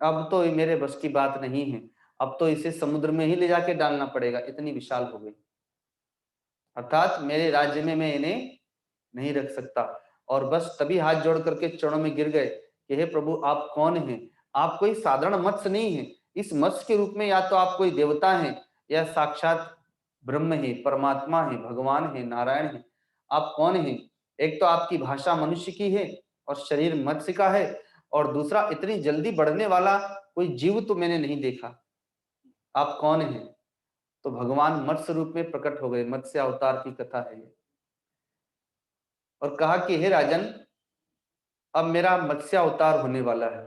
अब तो ये मेरे बस की बात नहीं है, अब तो इसे समुद्र में ही ले जाके डालना पड़ेगा, इतनी विशाल हो गई, अर्थात मेरे राज्य में मैं इन्हें नहीं रख सकता। और बस तभी हाथ जोड़ करके चरणों में गिर गए कि हे प्रभु आप कौन हैं, आप कोई साधारण मत्स्य नहीं है, इस मत्स्य के रूप में या तो आप कोई देवता हैं या साक्षात ब्रह्म है, परमात्मा है, भगवान है, नारायण है, आप कौन हैं? एक तो आपकी भाषा मनुष्य की है और शरीर मत्स्य का है, और दूसरा इतनी जल्दी बढ़ने वाला कोई जीव तो मैंने नहीं देखा, आप कौन हैं? तो भगवान मत्स्य रूप में प्रकट हो गए, मत्स्य अवतार की कथा है ये। और कहा कि हे राजन अब मेरा मत्स्य अवतार होने वाला है,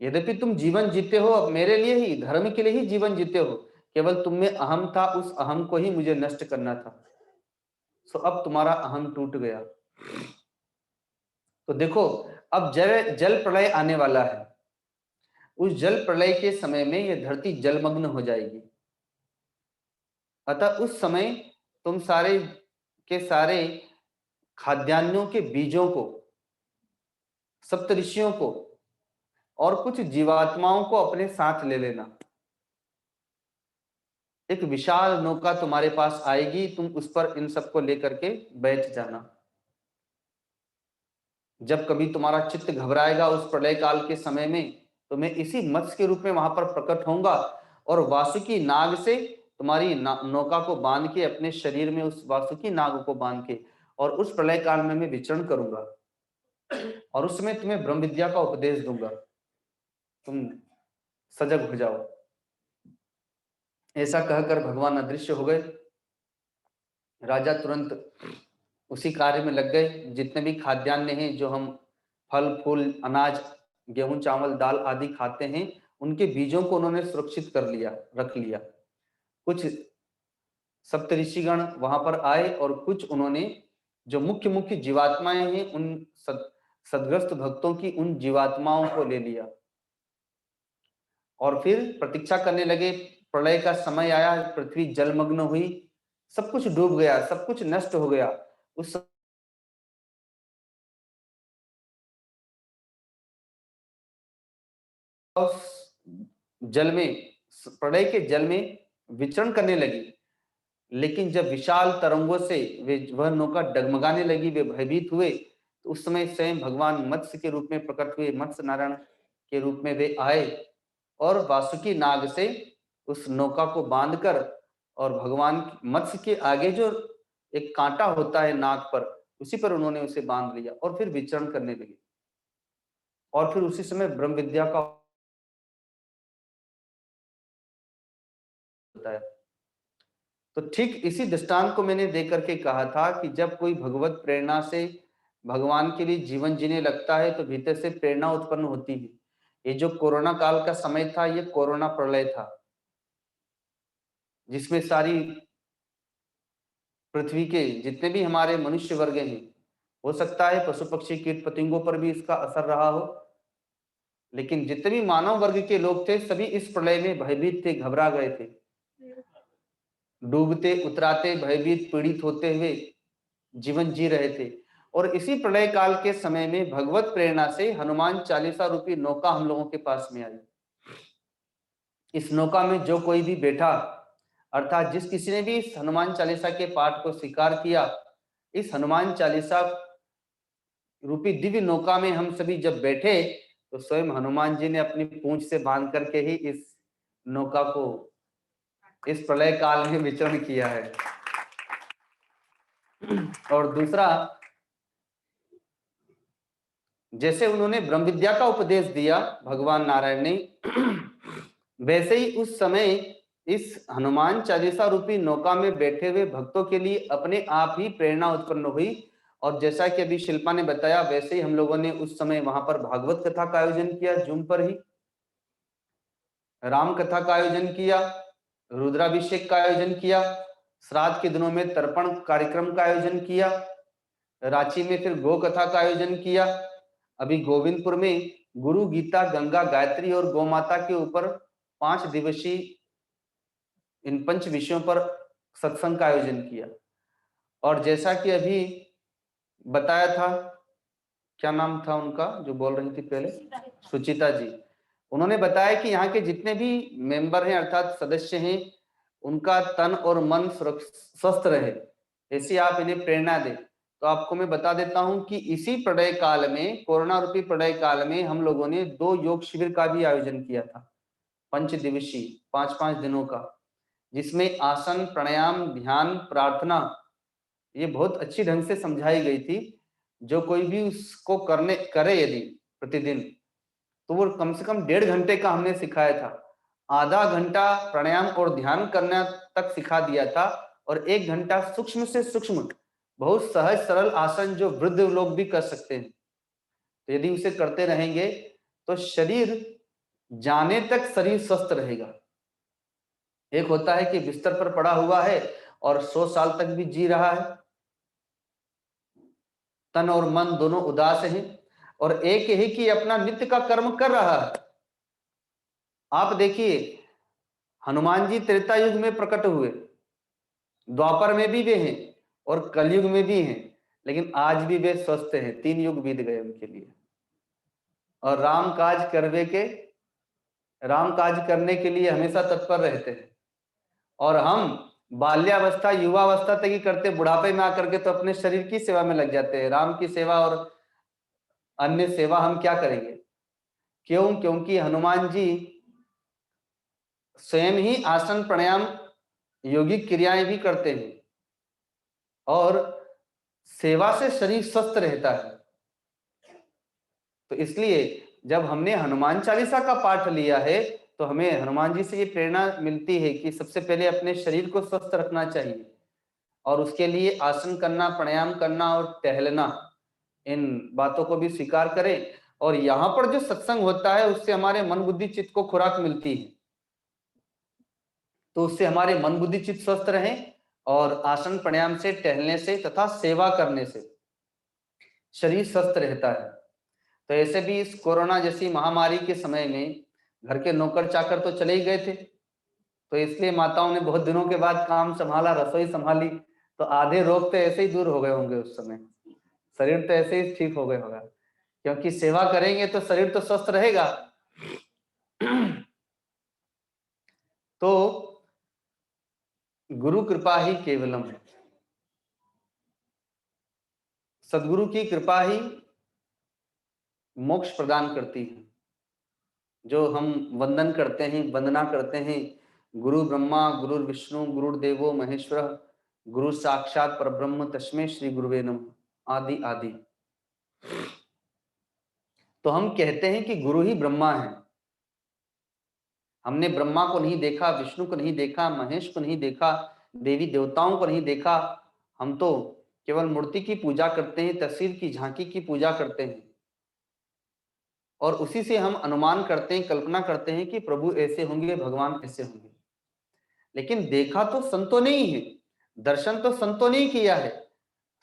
यद्यपि तुम जीवन जीते हो अब मेरे लिए ही, धर्म के लिए ही जीवन जीते हो, केवल तुम में अहम था, उस अहम को ही मुझे नष्ट करना था। सो अब तुम्हारा अहम टूट गया। तो देखो अब जल प्रलय आने वाला है, उस जल प्रलय के समय में यह धरती जलमग्न हो जाएगी। अतः उस समय तुम सारे के सारे खाद्यान्नों के बीजों को, सप्तऋषियों को और कुछ जीवात्माओं को अपने साथ ले लेना। एक विशाल नौका तुम्हारे पास आएगी, तुम उस पर इन सबको लेकर के बैठ जाना। जब कभी तुम्हारा चित्त घबराएगा उस प्रलय काल के समय में, तो मैं इसी मत्स्य के रूप में वहां पर प्रकट होऊंगा और वासुकी नाग से तुम्हारी नौका को बांध के, अपने शरीर में उस वासुकी नाग को बांध के, और उस प्रलय काल में मैं विचरण करूंगा और उस समय तुम्हें ब्रह्म विद्या का उपदेश दूंगा, तुम सजग हो जाओ। ऐसा कहकर भगवान अदृश्य हो गए। राजा तुरंत उसी कार्य में लग गए। जितने भी खाद्यान्न हैं, जो हम फल फूल अनाज गेहूं चावल दाल आदि खाते हैं, उनके बीजों को उन्होंने सुरक्षित कर लिया, रख लिया। कुछ सप्तऋषिगण वहां पर आए और कुछ उन्होंने जो मुख्य मुख्य जीवात्माएं हैं, उन सदग्रस्त भक्तों की उन जीवात्माओं को ले लिया और फिर प्रतीक्षा करने लगे। प्रलय का समय आया, पृथ्वी जलमग्न हुई, सब कुछ डूब गया, सब कुछ नष्ट हो गया। उस जल में, प्रलय के जल में विचरण करने लगी। लेकिन जब विशाल तरंगों से वह नौका डगमगाने लगी, वे भयभीत हुए, तो उस समय स्वयं भगवान मत्स्य के रूप में प्रकट हुए। मत्स्य नारायण के रूप में वे आए और वासुकी नाग से उस नौका को बांधकर, और भगवान मत्स्य के आगे जो एक कांटा होता है नाक पर, उसी पर उन्होंने उसे बांध लिया और फिर विचरण करने लगे। और फिर उसी समय ब्रह्म विद्या का होता है। तो ठीक इसी दृष्टांत को मैंने देख करके कहा था कि जब कोई भगवत प्रेरणा से भगवान के लिए जीवन जीने लगता है, तो भीतर से प्रेरणा उत्पन्न होती है। ये जो कोरोना काल का समय था, ये कोरोना प्रलय था, जिसमें सारी पृथ्वी के जितने भी हमारे मनुष्य वर्ग हैं, हो सकता है पशु पक्षी कीट पतंगों पर भी इसका असर रहा हो, लेकिन जितने भी मानव वर्ग के लोग थे, सभी इस प्रलय में भयभीत थे, घबरा गए थे, डूबते उतराते भयभीत पीड़ित होते हुए जीवन जी रहे थे। और इसी प्रलय काल के समय में भगवत प्रेरणा से हनुमान चालीसा रूपी नौका हम लोगों के पास में आई। इस नौका में जो कोई भी बैठा, अर्थात जिस किसी ने भी इस हनुमान चालीसा के पाठ को स्वीकार किया, इस हनुमान चालीसा रूपी दिव्य नौका में हम सभी जब बैठे, तो स्वयं हनुमान जी ने अपनी पूंछ से बांध करके ही इस नौका को इस प्रलय काल में विचरण किया है। और दूसरा, जैसे उन्होंने ब्रह्म विद्या का उपदेश दिया भगवान नारायण ने, वैसे ही उस समय इस हनुमान चालीसा रूपी नौका में बैठे हुए भक्तों के लिए अपने आप ही प्रेरणा उत्पन्न हुई। और जैसा कि अभी शिल्पा ने बताया, वैसे ही हम लोगों ने उस समय वहां पर भागवत कथा का आयोजन किया, जूम पर ही राम कथा का आयोजन किया, रुद्राभिषेक का आयोजन किया, श्राद्ध के दिनों में तर्पण कार्यक्रम का आयोजन किया, रांची में फिर गो कथा का आयोजन किया, अभी गोविंदपुर में गुरु गीता गंगा गायत्री और गौ माता के ऊपर 5 दिवसीय इन 5 विषयों पर सत्संग का आयोजन किया। और जैसा कि अभी बताया था, क्या नाम था उनका जो बोल रही थी पहले, सुचिता जी, उन्होंने बताया कि यहाँ के जितने भी मेंबर हैं अर्थात सदस्य हैं, उनका तन और मन स्वस्थ रहे, ऐसी आप इन्हें प्रेरणा दें। तो आपको मैं बता देता हूं कि इसी प्रलय काल में, कोरोना रूपी प्रलय काल में, हम लोगों ने 2 योग शिविर का भी आयोजन किया था, 5 दिवसीय 5-5 दिनों का, जिसमें आसन प्राणायाम ध्यान प्रार्थना ये बहुत अच्छी ढंग से समझाई गई थी। जो कोई भी उसको करे यदि प्रतिदिन, तो वो कम से कम 1.5 घंटे का हमने सिखाया था। आधा घंटा प्राणायाम और ध्यान करना तक सिखा दिया था, और 1 घंटा सूक्ष्म से सूक्ष्म बहुत सहज सरल आसन जो वृद्ध लोग भी कर सकते हैं। तो यदि उसे करते रहेंगे तो शरीर जाने तक शरीर स्वस्थ रहेगा। एक होता है कि बिस्तर पर पड़ा हुआ है और 100 साल तक भी जी रहा है, तन और मन दोनों उदास हैं, और एक ही कि अपना नित्य का कर्म कर रहा है। आप देखिए, हनुमान जी त्रेता युग में प्रकट हुए, द्वापर में भी वे हैं और कलयुग में भी हैं, लेकिन आज भी वे स्वस्थ हैं। 3 युग बीत गए उनके लिए, और राम काज करने के लिए हमेशा तत्पर रहते हैं। और हम बाल्यावस्था युवावस्था तक ही करते, बुढ़ापे में आकर के तो अपने शरीर की सेवा में लग जाते हैं। राम की सेवा और अन्य सेवा हम क्या करेंगे? क्यों? क्योंकि हनुमान जी स्वयं ही आसन प्राणायाम योगिक क्रियाएं भी करते हैं और सेवा से शरीर स्वस्थ रहता है। तो इसलिए जब हमने हनुमान चालीसा का पाठ लिया है तो हमें हनुमान जी से ये प्रेरणा मिलती है कि सबसे पहले अपने शरीर को स्वस्थ रखना चाहिए और उसके लिए आसन करना, प्राणायाम करना और टहलना, इन बातों को भी स्वीकार करें। और यहाँ पर जो सत्संग होता है उससे हमारे मन बुद्धि चित्त को खुराक मिलती है, तो उससे हमारे मन बुद्धि चित्त स्वस्थ रहे और आसन प्राणायाम से, टहलने से तथा सेवा करने से शरीर स्वस्थ रहता है। तो ऐसे भी इस कोरोना जैसी महामारी के समय में घर के नौकर चाकर तो चले ही गए थे, तो इसलिए माताओं ने बहुत दिनों के बाद काम संभाला, रसोई संभाली, तो आधे रोग तो ऐसे ही दूर हो गए होंगे उस समय, शरीर तो ऐसे ही ठीक हो गए होगा, क्योंकि सेवा करेंगे तो शरीर तो स्वस्थ रहेगा। तो गुरु कृपा ही केवलम है, सदगुरु की कृपा ही मोक्ष प्रदान करती है। जो हम वंदन करते हैं, वंदना करते हैं, गुरु ब्रह्मा गुरु विष्णु गुरुर्देवो महेश्वर गुरु साक्षात परब्रह्म तस्मै श्री गुरुवे नमः आदि आदि, तो हम कहते हैं कि गुरु ही ब्रह्मा है। हमने ब्रह्मा को नहीं देखा, विष्णु को नहीं देखा, महेश को नहीं देखा, देवी देवताओं को नहीं देखा, हम तो केवल मूर्ति की पूजा करते हैं, तस्वीर की झांकी की पूजा करते हैं और उसी से हम अनुमान करते हैं, कल्पना करते हैं कि प्रभु ऐसे होंगे, भगवान ऐसे होंगे। लेकिन देखा तो संतों ने ही है, दर्शन तो संतों ने ही किया है।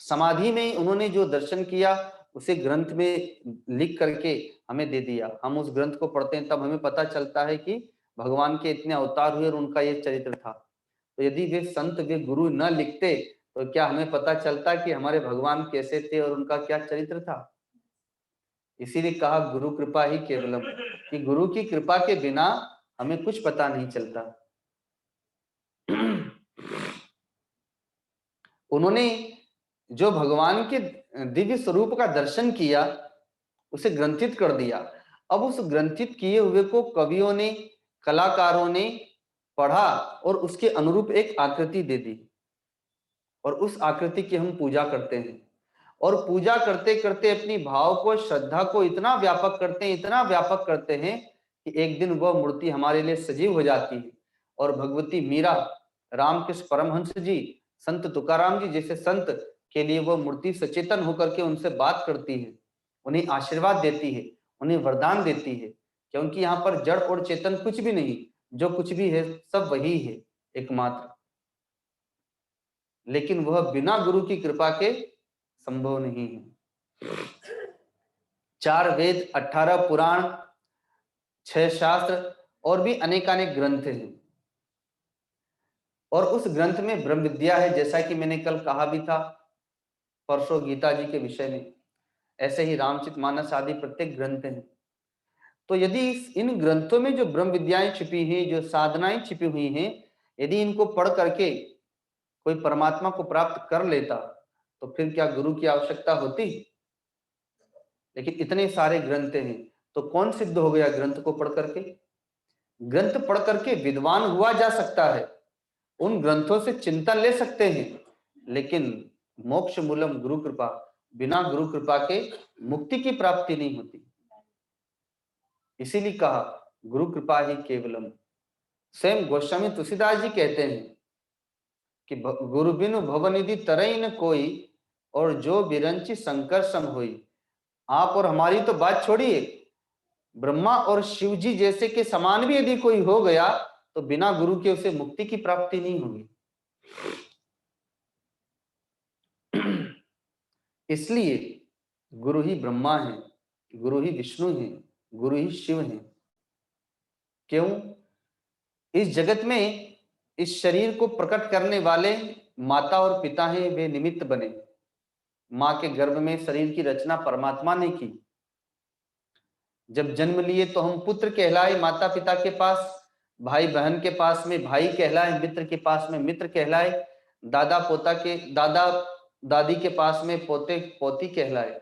समाधि में उन्होंने जो दर्शन किया उसे ग्रंथ में लिख करके हमें दे दिया। हम उस ग्रंथ को पढ़ते हैं तब हमें पता चलता है कि भगवान के इतने अवतार हुए और उनका ये चरित्र था। तो यदि वे संत, वे गुरु न लिखते तो क्या हमें पता चलता कि हमारे भगवान कैसे थे और उनका क्या चरित्र था? इसीलिए कहा गुरु कृपा ही केवलम, कि गुरु की कृपा के बिना हमें कुछ पता नहीं चलता। उन्होंने जो भगवान के दिव्य स्वरूप का दर्शन किया उसे ग्रंथित कर दिया। अब उस ग्रंथित किए हुए को कवियों ने, कलाकारों ने पढ़ा और उसके अनुरूप एक आकृति दे दी और उस आकृति की हम पूजा करते हैं और पूजा करते करते अपनी भाव को, श्रद्धा को इतना व्यापक करते हैं, इतना व्यापक करते हैं कि एक दिन वह मूर्ति हमारे लिए सजीव हो जाती है और भगवती मीरा, रामकृष्ण परमहंस जी, संत तुकाराम जी जैसे संत के लिए वह मूर्ति सचेतन होकर के उनसे बात करती है, उन्हें आशीर्वाद देती है, उन्हें वरदान देती है। क्योंकि यहाँ पर जड़ और चेतन कुछ भी नहीं, जो कुछ भी है सब वही है एकमात्र, लेकिन वह बिना गुरु की कृपा के संभव नहीं है। 4 वेद, 18 पुराण, 6 शास्त्र और भी अनेकानेक ग्रंथ हैं और उस ग्रंथ में ब्रह्म विद्या है, जैसा कि मैंने कल कहा भी था परसों गीता जी के विषय में। ऐसे ही रामचरितमानस आदि प्रत्येक ग्रंथ हैं। तो यदि इन ग्रंथों में जो ब्रह्म विद्याएं छिपी हैं, जो साधनाएं छिपी हुई हैं, यदि इनको पढ़ करके कोई परमात्मा को प्राप्त कर लेता तो फिर क्या गुरु की आवश्यकता होती? लेकिन इतने सारे ग्रंथ हैं तो कौन सिद्ध हो गया ग्रंथ को पढ़ करके? ग्रंथ पढ़ करके विद्वान हुआ जा सकता है, उन ग्रंथों से चिंतन ले सकते हैं, लेकिन मोक्ष मूलम गुरु कृपा, बिना गुरु कृपा के मुक्ति की प्राप्ति नहीं होती। इसीलिए कहा गुरु कृपा ही केवलम। स्वयं गोस्वामी तुलसीदास जी कहते हैं कि गुरु बिनु भवनिधि तरई न कोई और जो बिरंची शंकर सम होई। आप और हमारी तो बात छोड़िए, ब्रह्मा और शिव जी जैसे के समान भी यदि कोई हो गया तो बिना गुरु के उसे मुक्ति की प्राप्ति नहीं होगी। इसलिए गुरु ही ब्रह्मा है, गुरु ही विष्णु है, गुरु ही शिव है। क्यों? इस जगत में इस शरीर को प्रकट करने वाले माता और पिता हैं, वे निमित्त बने। मां के गर्भ में शरीर की रचना परमात्मा ने की। जब जन्म लिए तो हम पुत्र कहलाए माता पिता के पास, भाई बहन के पास में भाई कहलाए, मित्र के पास में मित्र कहलाए, दादा पोता के दादा दादी के पास में पोते पोती कहलाए।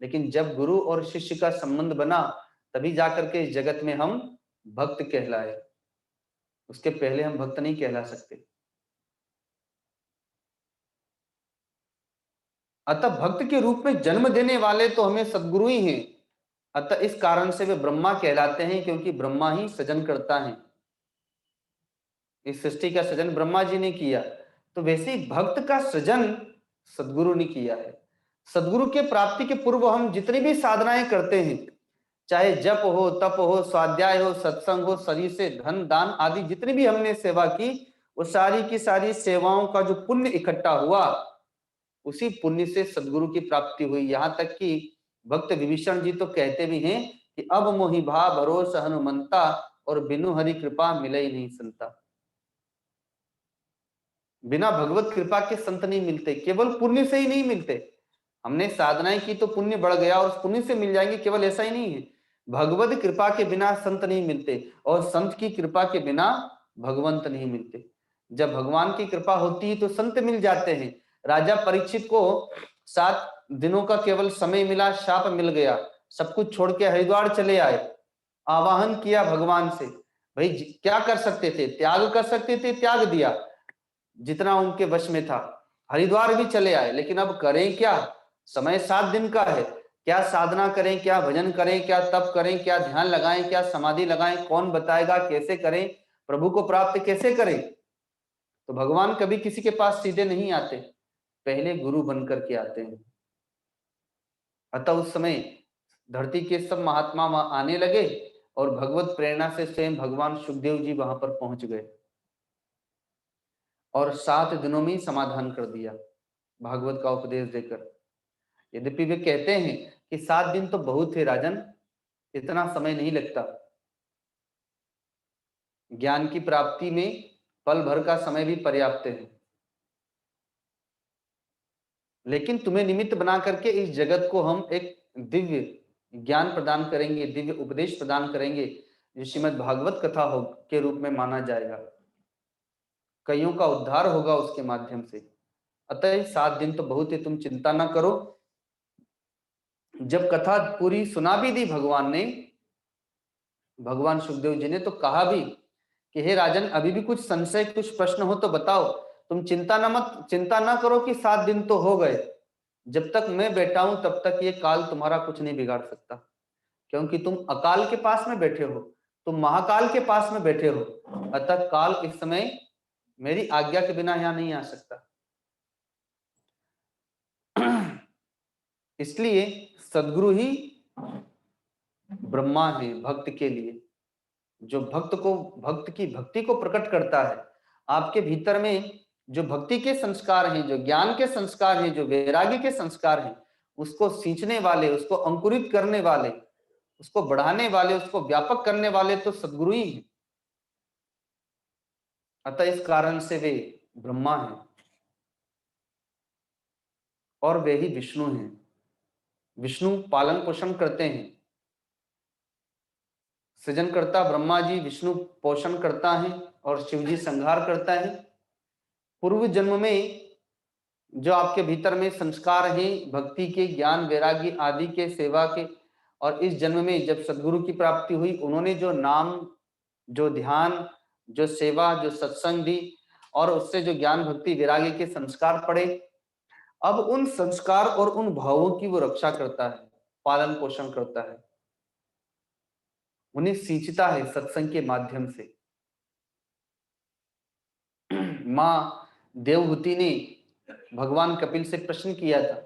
लेकिन जब गुरु और शिष्य का संबंध बना तभी जाकर के इस जगत में हम भक्त कहलाए, उसके पहले हम भक्त नहीं कहला सकते। अतः भक्त के रूप में जन्म देने वाले तो हमें सदगुरु ही हैं। अतः इस कारण से वे ब्रह्मा कहलाते हैं, क्योंकि ब्रह्मा ही सृजन करता है। इस सृष्टि का सृजन ब्रह्मा जी ने किया, तो वैसे ही भक्त का सृजन सदगुरु ने किया है। सदगुरु के प्राप्ति के पूर्व हम जितनी भी साधनाएं करते हैं, चाहे जप हो, तप हो, स्वाध्याय हो, सत्संग हो, शरीर से धन दान आदि जितनी भी हमने सेवा की, वो सारी की सारी सेवाओं का जो पुण्य इकट्ठा हुआ, उसी पुण्य से सदगुरु की प्राप्ति हुई। यहां तक कि भक्त विभीषण जी तो कहते भी हैं कि अब मोहि भा भरोस हनुमंता, और बिनु हरि कृपा मिले ही नहीं संता। बिना भगवत कृपा के संत नहीं मिलते, केवल पुण्य से ही नहीं मिलते। हमने साधनाएं की तो पुण्य बढ़ गया और उस पुण्य से मिल जाएंगे, केवल ऐसा ही नहीं है। भगवत कृपा के बिना संत नहीं मिलते, और संत की कृपा के बिना भगवंत नहीं मिलते। जब भगवान की कृपा होती है तो संत मिल जाते हैं। राजा परीक्षित को 7 दिनों का केवल समय मिला, शाप मिल गया, सब कुछ छोड़ के हरिद्वार चले आए, आवाहन किया भगवान से। भाई क्या कर सकते थे? त्याग कर सकते थे, त्याग दिया जितना उनके वश में था, हरिद्वार भी चले आए। लेकिन अब करें क्या? समय 7 दिन का है, क्या साधना करें, क्या भजन करें, क्या तप करें, क्या ध्यान लगाएं, क्या समाधि लगाएं, कौन बताएगा? कैसे करें? प्रभु को प्राप्त कैसे करें? तो भगवान कभी किसी के पास सीधे नहीं आते, पहले गुरु बनकर के आते हैं। अतः उस समय धरती के सब महात्मा वहां आने लगे, और भगवत प्रेरणा से स्वयं भगवान सुखदेव जी वहां पर पहुंच गए, और 7 दिनों में ही समाधान कर दिया भागवत का उपदेश देकर। यद्यपि वे कहते हैं कि 7 दिन तो बहुत है राजन, इतना समय नहीं लगता। ज्ञान की प्राप्ति में पल भर का समय भी पर्याप्त है। लेकिन तुम्हें निमित्त बना करके इस जगत को हम एक दिव्य ज्ञान प्रदान करेंगे, दिव्य उपदेश प्रदान करेंगे, जो श्रीमद् भागवत कथा हो के रूप में माना जाएगा। कईयों का उद्धार होगा उसके माध्यम से। अतः 7 दिन तो बहुत है, तुम चिंता ना करो। जब कथा पूरी सुना भी दी भगवान ने, भगवान सुखदेव जी ने तो कहा भी कि हे राजन, अभी भी कुछ संशय, कुछ प्रश्न हो तो बताओ। तुम चिंता ना करो कि 7 दिन तो हो गए, जब तक मैं बैठा हूं तब तक ये काल तुम्हारा कुछ नहीं बिगाड़ सकता, क्योंकि तुम अकाल के पास में बैठे हो, तुम महाकाल के पास में बैठे हो। अतः काल इस समय मेरी आज्ञा के बिना यहां नहीं आ सकता। इसलिए सदगुरु ही ब्रह्मा है भक्त के लिए, जो भक्त की भक्ति को प्रकट करता है। आपके भीतर में जो भक्ति के संस्कार हैं, जो ज्ञान के संस्कार हैं, जो वैराग्य के संस्कार हैं, उसको सींचने वाले, उसको अंकुरित करने वाले, उसको बढ़ाने वाले, उसको व्यापक करने वाले तो सदगुरु ही हैं। अतः इस कारण से वे ब्रह्मा हैं, और वे ही विष्णु हैं। विष्णु पालन पोषण करते हैं। सृजनकर्ता ब्रह्मा जी, विष्णु पोषण करता है, और शिव जी संहार करता है। पूर्व जन्म में जो आपके भीतर में संस्कार हैं भक्ति के, ज्ञान वैराग्य आदि के, सेवा के, और इस जन्म में जब सदगुरु की प्राप्ति हुई, उन्होंने जो नाम, जो ध्यान, जो सेवा, जो सत्संग दी, और उससे जो ज्ञान भक्ति वैराग्य के संस्कार पड़े, अब उन संस्कार और उन भावों की वो रक्षा करता है, पालन पोषण करता है, उन्हें सींचता है सत्संग के माध्यम से। मां देवहूति ने भगवान कपिल से प्रश्न किया था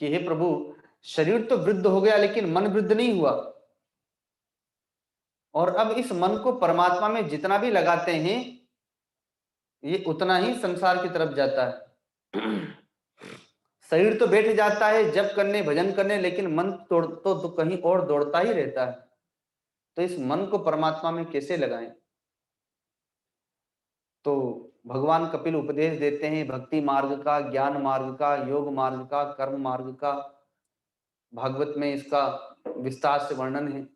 कि हे प्रभु, शरीर तो वृद्ध हो गया लेकिन मन वृद्ध नहीं हुआ, और अब इस मन को परमात्मा में जितना भी लगाते हैं, ये उतना ही संसार की तरफ जाता है। शरीर तो बैठ जाता है जप करने, भजन करने, लेकिन मन तो कहीं और दौड़ता ही रहता है। तो इस मन को परमात्मा में कैसे लगाएं? तो भगवान कपिल उपदेश देते हैं भक्ति मार्ग का, ज्ञान मार्ग का, योग मार्ग का, कर्म मार्ग का। भागवत में इसका विस्तार से वर्णन है।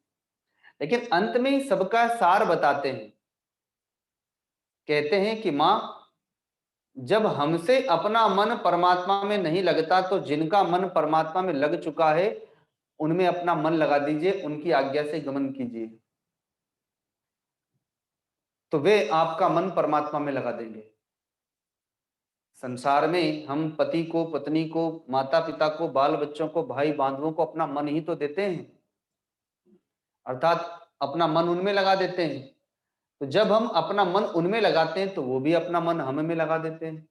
लेकिन अंत में सबका सार बताते हैं। कहते हैं कि मां, जब हमसे अपना मन परमात्मा में नहीं लगता तो जिनका मन परमात्मा में लग चुका है उनमें अपना मन लगा दीजिए, उनकी आज्ञा से गमन कीजिए, तो वे आपका मन परमात्मा में लगा देंगे। संसार में हम पति को, पत्नी को, माता पिता को, बाल बच्चों को, भाई बांधवों को अपना मन ही तो देते हैं, अर्थात अपना मन उनमें लगा देते हैं। तो जब हम अपना मन उनमें लगाते हैं तो वो भी अपना मन हम में लगा देते हैं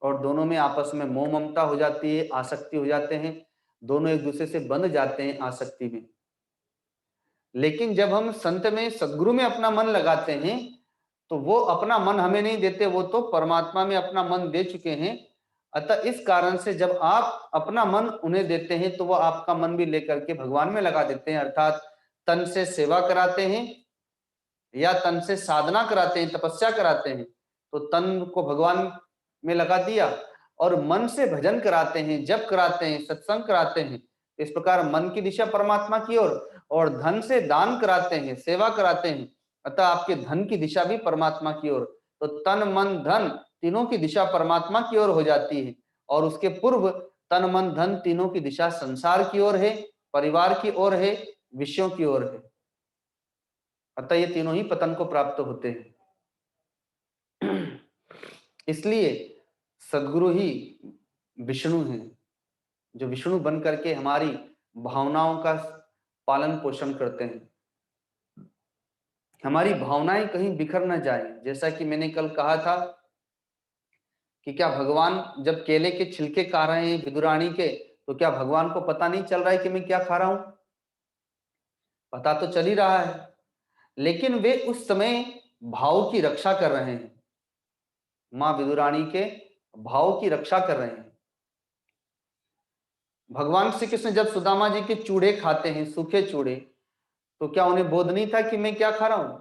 और दोनों में आपस में मोह ममता हो जाती है, आसक्ति हो जाते हैं, दोनों एक दूसरे से बंध जाते हैं आसक्ति में। लेकिन जब हम संत में, सद्गुरु में अपना मन लगाते हैं तो वो अपना मन हमें नहीं देते, वो तो परमात्मा में अपना मन दे चुके हैं। अतः इस कारण से जब आप अपना मन उन्हें देते हैं तो वो आपका मन भी लेकर के भगवान में लगा देते हैं, अर्थात तन से सेवा कराते हैं या तन से साधना कराते हैं, तपस्या कराते हैं, तो तन को भगवान में लगा दिया, और मन से भजन कराते हैं, जप कराते हैं, सत्संग कराते हैं, इस प्रकार मन की दिशा परमात्मा की ओर, और धन से दान कराते हैं, सेवा कराते हैं, अतः आपके धन की दिशा भी परमात्मा की ओर। तो तन मन धन तीनों की दिशा परमात्मा की ओर हो जाती है, और उसके पूर्व तन मन धन तीनों की दिशा संसार की ओर है, परिवार की ओर है, विषयों की ओर है। अतः ये तीनों ही पतन को प्राप्त होते हैं। इसलिए सद्गुरु ही विष्णु हैं, जो विष्णु बन करके हमारी भावनाओं का पालन पोषण करते हैं, हमारी भावनाएं कहीं बिखर न जाए। जैसा कि मैंने कल कहा था कि क्या भगवान जब केले के छिलके खा रहे हैं विदुरानी के, तो क्या भगवान को पता नहीं चल रहा है कि मैं क्या खा रहा हूं? पता तो चल ही रहा है, लेकिन वे उस समय भाव की रक्षा कर रहे हैं, मां विदुरानी के भाव की रक्षा कर रहे हैं। भगवान श्री कृष्ण जब सुदामा जी के चूड़े खाते हैं, सूखे चूड़े, तो क्या उन्हें बोध नहीं था कि मैं क्या खा रहा हूं?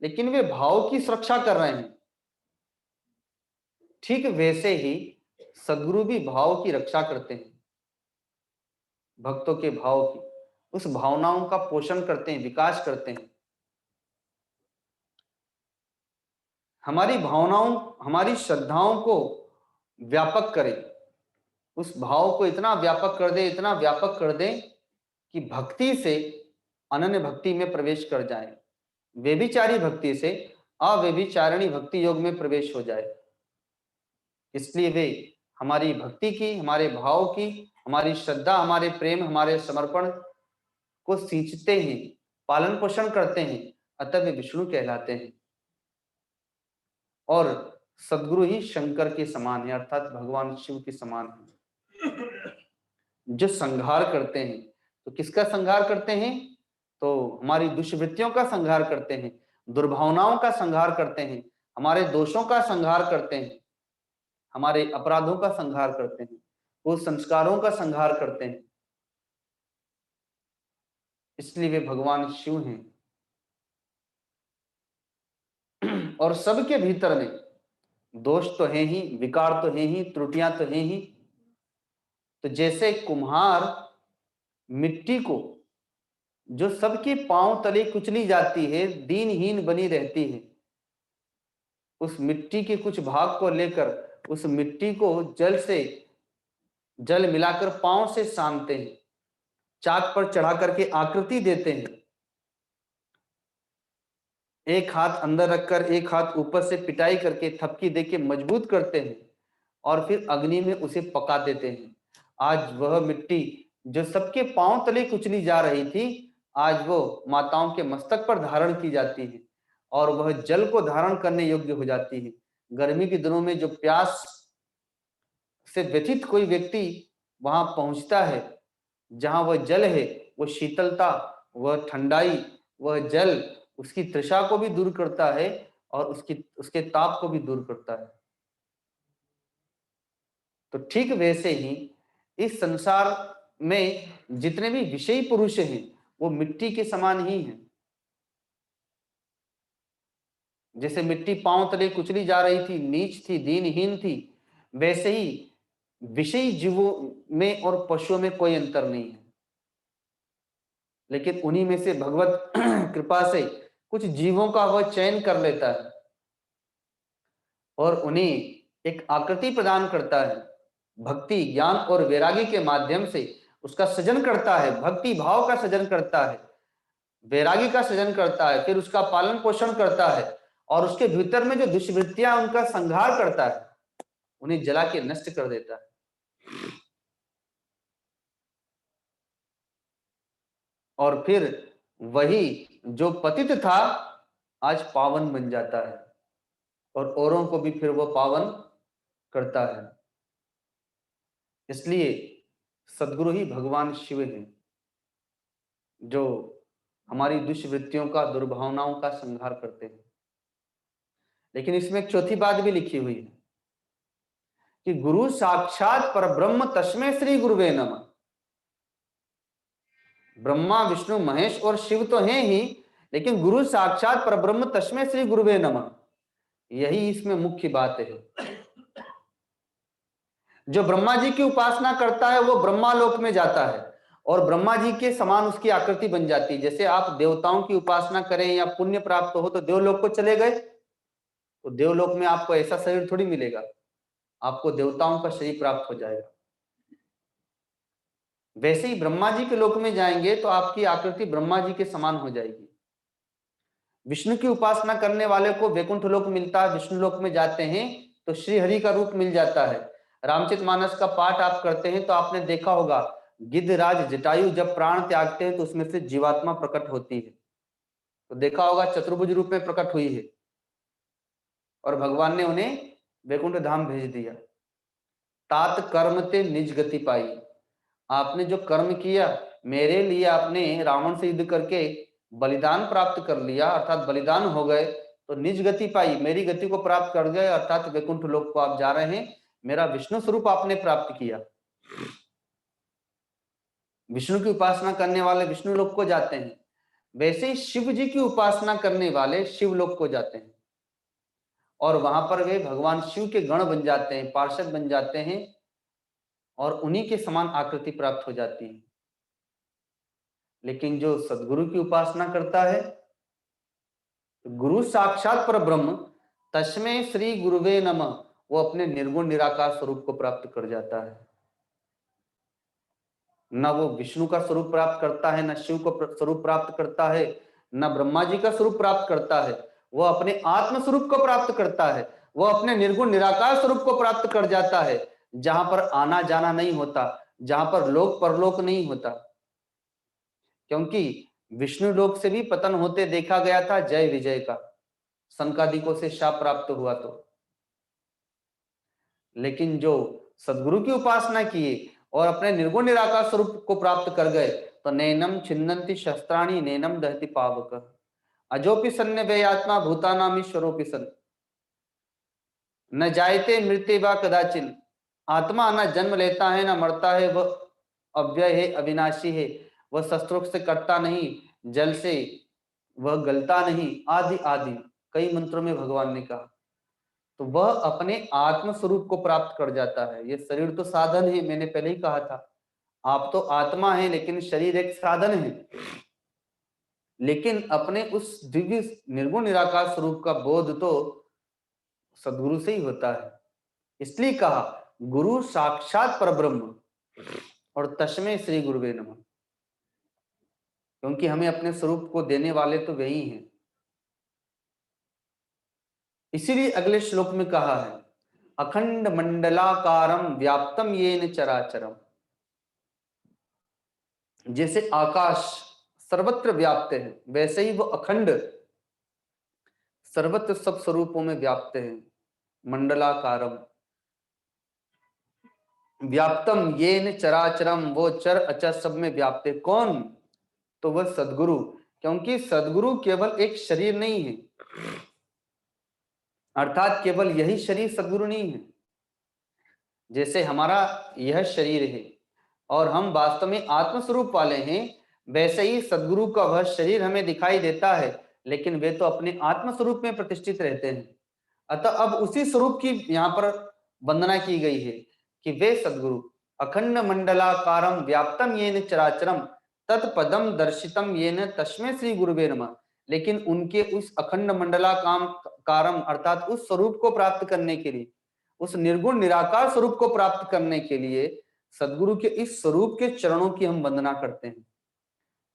लेकिन वे भाव की सुरक्षा कर रहे हैं। ठीक वैसे ही सद्गुरु भी भाव की रक्षा करते हैं, भक्तों के भाव की, उस भावनाओं का पोषण करते हैं, विकास करते हैं। हमारी भावनाओं, हमारी श्रद्धाओं को व्यापक करें, उस भाव को इतना व्यापक कर दे, इतना व्यापक कर दे कि भक्ति से अनन्य भक्ति में प्रवेश कर जाए, व्यभिचारी भक्ति से अव्यभिचारिणी भक्ति योग में प्रवेश हो जाए। इसलिए वे हमारी भक्ति की, हमारे भाव की, हमारी श्रद्धा, हमारे प्रेम, हमारे समर्पण को सींचते हैं, पालन पोषण करते हैं, अतः वे विष्णु कहलाते हैं। और सद्गुरु ही शंकर के समान है, अर्थात भगवान शिव के समान है, जो संहार करते हैं। तो किसका संहार करते हैं? तो हमारी दुष्वृत्तियों का संहार करते हैं, दुर्भावनाओं का संहार करते हैं, हमारे दोषों का संहार करते हैं, हमारे अपराधों का संहार करते हैं, वो संस्कारों का संहार करते हैं। इसलिए वे भगवान शिव हैं। और सबके भीतर में दोष तो है ही, विकार तो है ही, त्रुटियां तो है ही। तो जैसे कुम्हार मिट्टी को, जो सबके पांव तले कुचली जाती है, दीनहीन बनी रहती है, उस मिट्टी के कुछ भाग को लेकर उस मिट्टी को जल मिलाकर पांव से सानते हैं, चाक पर चढ़ा करके आकृति देते हैं, एक हाथ अंदर रखकर एक हाथ ऊपर से पिटाई करके थपकी देके मजबूत करते हैं, और फिर अग्नि में उसे पका देते हैं। आज वह मिट्टी जो सबके पांव तले कुचली जा रही थी, आज वो माताओं के मस्तक पर धारण की जाती है, और वह जल को धारण करने योग्य हो जाती है। गर्मी के दिनों में जो प्यास से व्यथित कोई व्यक्ति वहां पहुंचता है, जहां वह जल है, वो शीतलता, वह ठंडाई, वह जल उसकी तृषा को भी दूर करता है और उसके ताप को भी दूर करता है। तो ठीक वैसे ही इस संसार में जितने भी विषयी पुरुष हैं, वो मिट्टी के समान ही हैं। जैसे मिट्टी पांव तले कुचली जा रही थी, नीच थी, दीनहीन थी, वैसे ही विषयी जीवों में और पशुओं में कोई अंतर नहीं है। लेकिन उन्हीं में से भगवत कृपा से कुछ जीवों का वह चयन कर लेता है और उन्हें एक आकृति प्रदान करता है। भक्ति, ज्ञान और वैरागी के माध्यम से उसका सृजन करता है, भक्ति भाव का सृजन करता है, वैरागी का सृजन करता है, फिर उसका पालन पोषण करता है और उसके भीतर में जो दुष्वृत्तियां उनका संहार करता है, उन्हें जला के नष्ट कर देता है। और फिर वही जो पतित था आज पावन बन जाता है और औरों को भी फिर वो पावन करता है। इसलिए सद्गुरु ही भगवान शिव हैं जो हमारी दुष्वृत्तियों का, दुर्भावनाओं का संहार करते हैं। लेकिन इसमें एक चौथी बात भी लिखी हुई है कि गुरु साक्षात परब्रह्म तस्मै श्री गुरुवे नमः। ब्रह्मा, विष्णु, महेश और शिव तो हैं ही, लेकिन गुरु साक्षात परब्रह्म तस्मै श्री गुरुवे नमः, यही इसमें मुख्य बात है। जो ब्रह्मा जी की उपासना करता है वो ब्रह्मा लोक में जाता है और ब्रह्मा जी के समान उसकी आकृति बन जाती है। जैसे आप देवताओं की उपासना करें या पुण्य प्राप्त हो तो देवलोक को चले गए, तो देवलोक में आपको ऐसा शरीर थोड़ी मिलेगा, आपको देवताओं का शरीर प्राप्त हो जाएगा। वैसे ही ब्रह्मा जी के लोक में जाएंगे तो आपकी आकृति ब्रह्मा जी के समान हो जाएगी। विष्णु की उपासना करने वाले को वैकुंठ लोक मिलता है, विष्णु लोक में जाते हैं तो श्री हरि का रूप मिल जाता है। रामचरितमानस का पाठ आप करते हैं तो आपने देखा होगा गिद्धराज जटायु जब प्राण त्यागते हैं तो उसमें से जीवात्मा प्रकट होती है, तो देखा होगा चतुर्भुज रूप में प्रकट हुई है और भगवान ने उन्हें वैकुंठ धाम भेज दिया। तात कर्म ते निज गति पाई, आपने जो कर्म किया मेरे लिए, आपने रावण से युद्ध करके बलिदान प्राप्त कर लिया अर्थात बलिदान हो गए, तो निज गति पाई, मेरी गति को प्राप्त कर गए अर्थात वैकुंठ लोक को आप जा रहे हैं, मेरा विष्णु स्वरूप आपने प्राप्त किया। विष्णु की उपासना करने वाले विष्णु लोक को जाते हैं, वैसे ही शिव जी की उपासना करने वाले शिव लोक को जाते हैं और वहां पर वे भगवान शिव के गण बन जाते हैं, पार्षद बन जाते हैं और उन्हीं के समान आकृति प्राप्त हो जाती है। लेकिन जो सद्गुरु की उपासना करता है, गुरु साक्षात परब्रह्म तस्मै श्री गुरुवे नमः, वो अपने निर्गुण निराकार स्वरूप को प्राप्त कर जाता है। न वो विष्णु का स्वरूप प्राप्त करता है, न शिव को स्वरूप प्राप्त करता है, न ब्रह्मा जी का स्वरूप प्राप्त करता है, वो अपने आत्म स्वरूप को प्राप्त करता है, वो अपने निर्गुण निराकार स्वरूप को प्राप्त कर जाता है, जहां पर आना जाना नहीं होता, जहां पर लोक परलोक नहीं होता। क्योंकि विष्णु लोक से भी पतन होते देखा गया था जय विजय का, संकादिकों से शाप प्राप्त हुआ तो। लेकिन जो सद्गुरु की उपासना किए और अपने निर्गुण निराकार स्वरूप को प्राप्त कर गए तो नैनम छिन्नन्ति शस्त्राणि नैनम दहति पावक अजोपि सन्य वे आत्मा भूतानाम ईश्वरोपि सन न जायते मृत्य वा कदाचिन, आत्मा न जन्म लेता है न मरता है, वह अव्यय है, अविनाशी है, वह शस्त्रों से कटता नहीं, जल से वह गलता नहीं, आदि आदि कई मंत्रों में भगवान ने कहा। तो वह अपने आत्म स्वरूप को प्राप्त कर जाता है। ये शरीर तो साधन है, मैंने पहले ही कहा था, आप तो आत्मा है लेकिन शरीर एक साधन है। लेकिन अपने उस दिव्य निर्गुण निराकार स्वरूप का बोध तो सद्गुरु से ही होता है। इसलिए कहा गुरु साक्षात परब्रह्म और तस्मै श्री गुरुवे नमः, क्योंकि हमें अपने स्वरूप को देने वाले तो वही हैं। इसीलिए अगले श्लोक में कहा है अखंड मंडलाकारम व्याप्तम येन चराचरम, जैसे आकाश सर्वत्र व्याप्त है वैसे ही वो अखंड सर्वत्र सब स्वरूपों में व्याप्त है। मंडलाकारम व्याप्तम येन चराचरम, वो चर अचर सब में व्याप्त है। कौन? तो वह सद्गुरु, क्योंकि सद्गुरु केवल एक शरीर नहीं है, अर्थात केवल यही शरीर सद्गुरु नहीं है। जैसे हमारा यह शरीर है और हम वास्तव में आत्मस्वरूप वाले हैं, वैसे ही सद्गुरु का वह शरीर हमें दिखाई देता है, लेकिन वे तो अपने आत्मस्वरूप में प्रतिष्ठित रहते हैं। अतः अब उसी स्वरूप की यहाँ पर वंदना की गई है कि वे सद्गुरु अखंड मंडलाकारम व्याप्तम येन चराचरम तत्पदम दर्शितम येन तस्मै श्री गुरुवे नमः। लेकिन उनके उस अखंड मंडलाकारम कारम अर्थात उस स्वरूप को प्राप्त करने के लिए, उस निर्गुण निराकार स्वरूप को प्राप्त करने के लिए सदगुरु के इस स्वरूप के चरणों की हम वंदना करते हैं।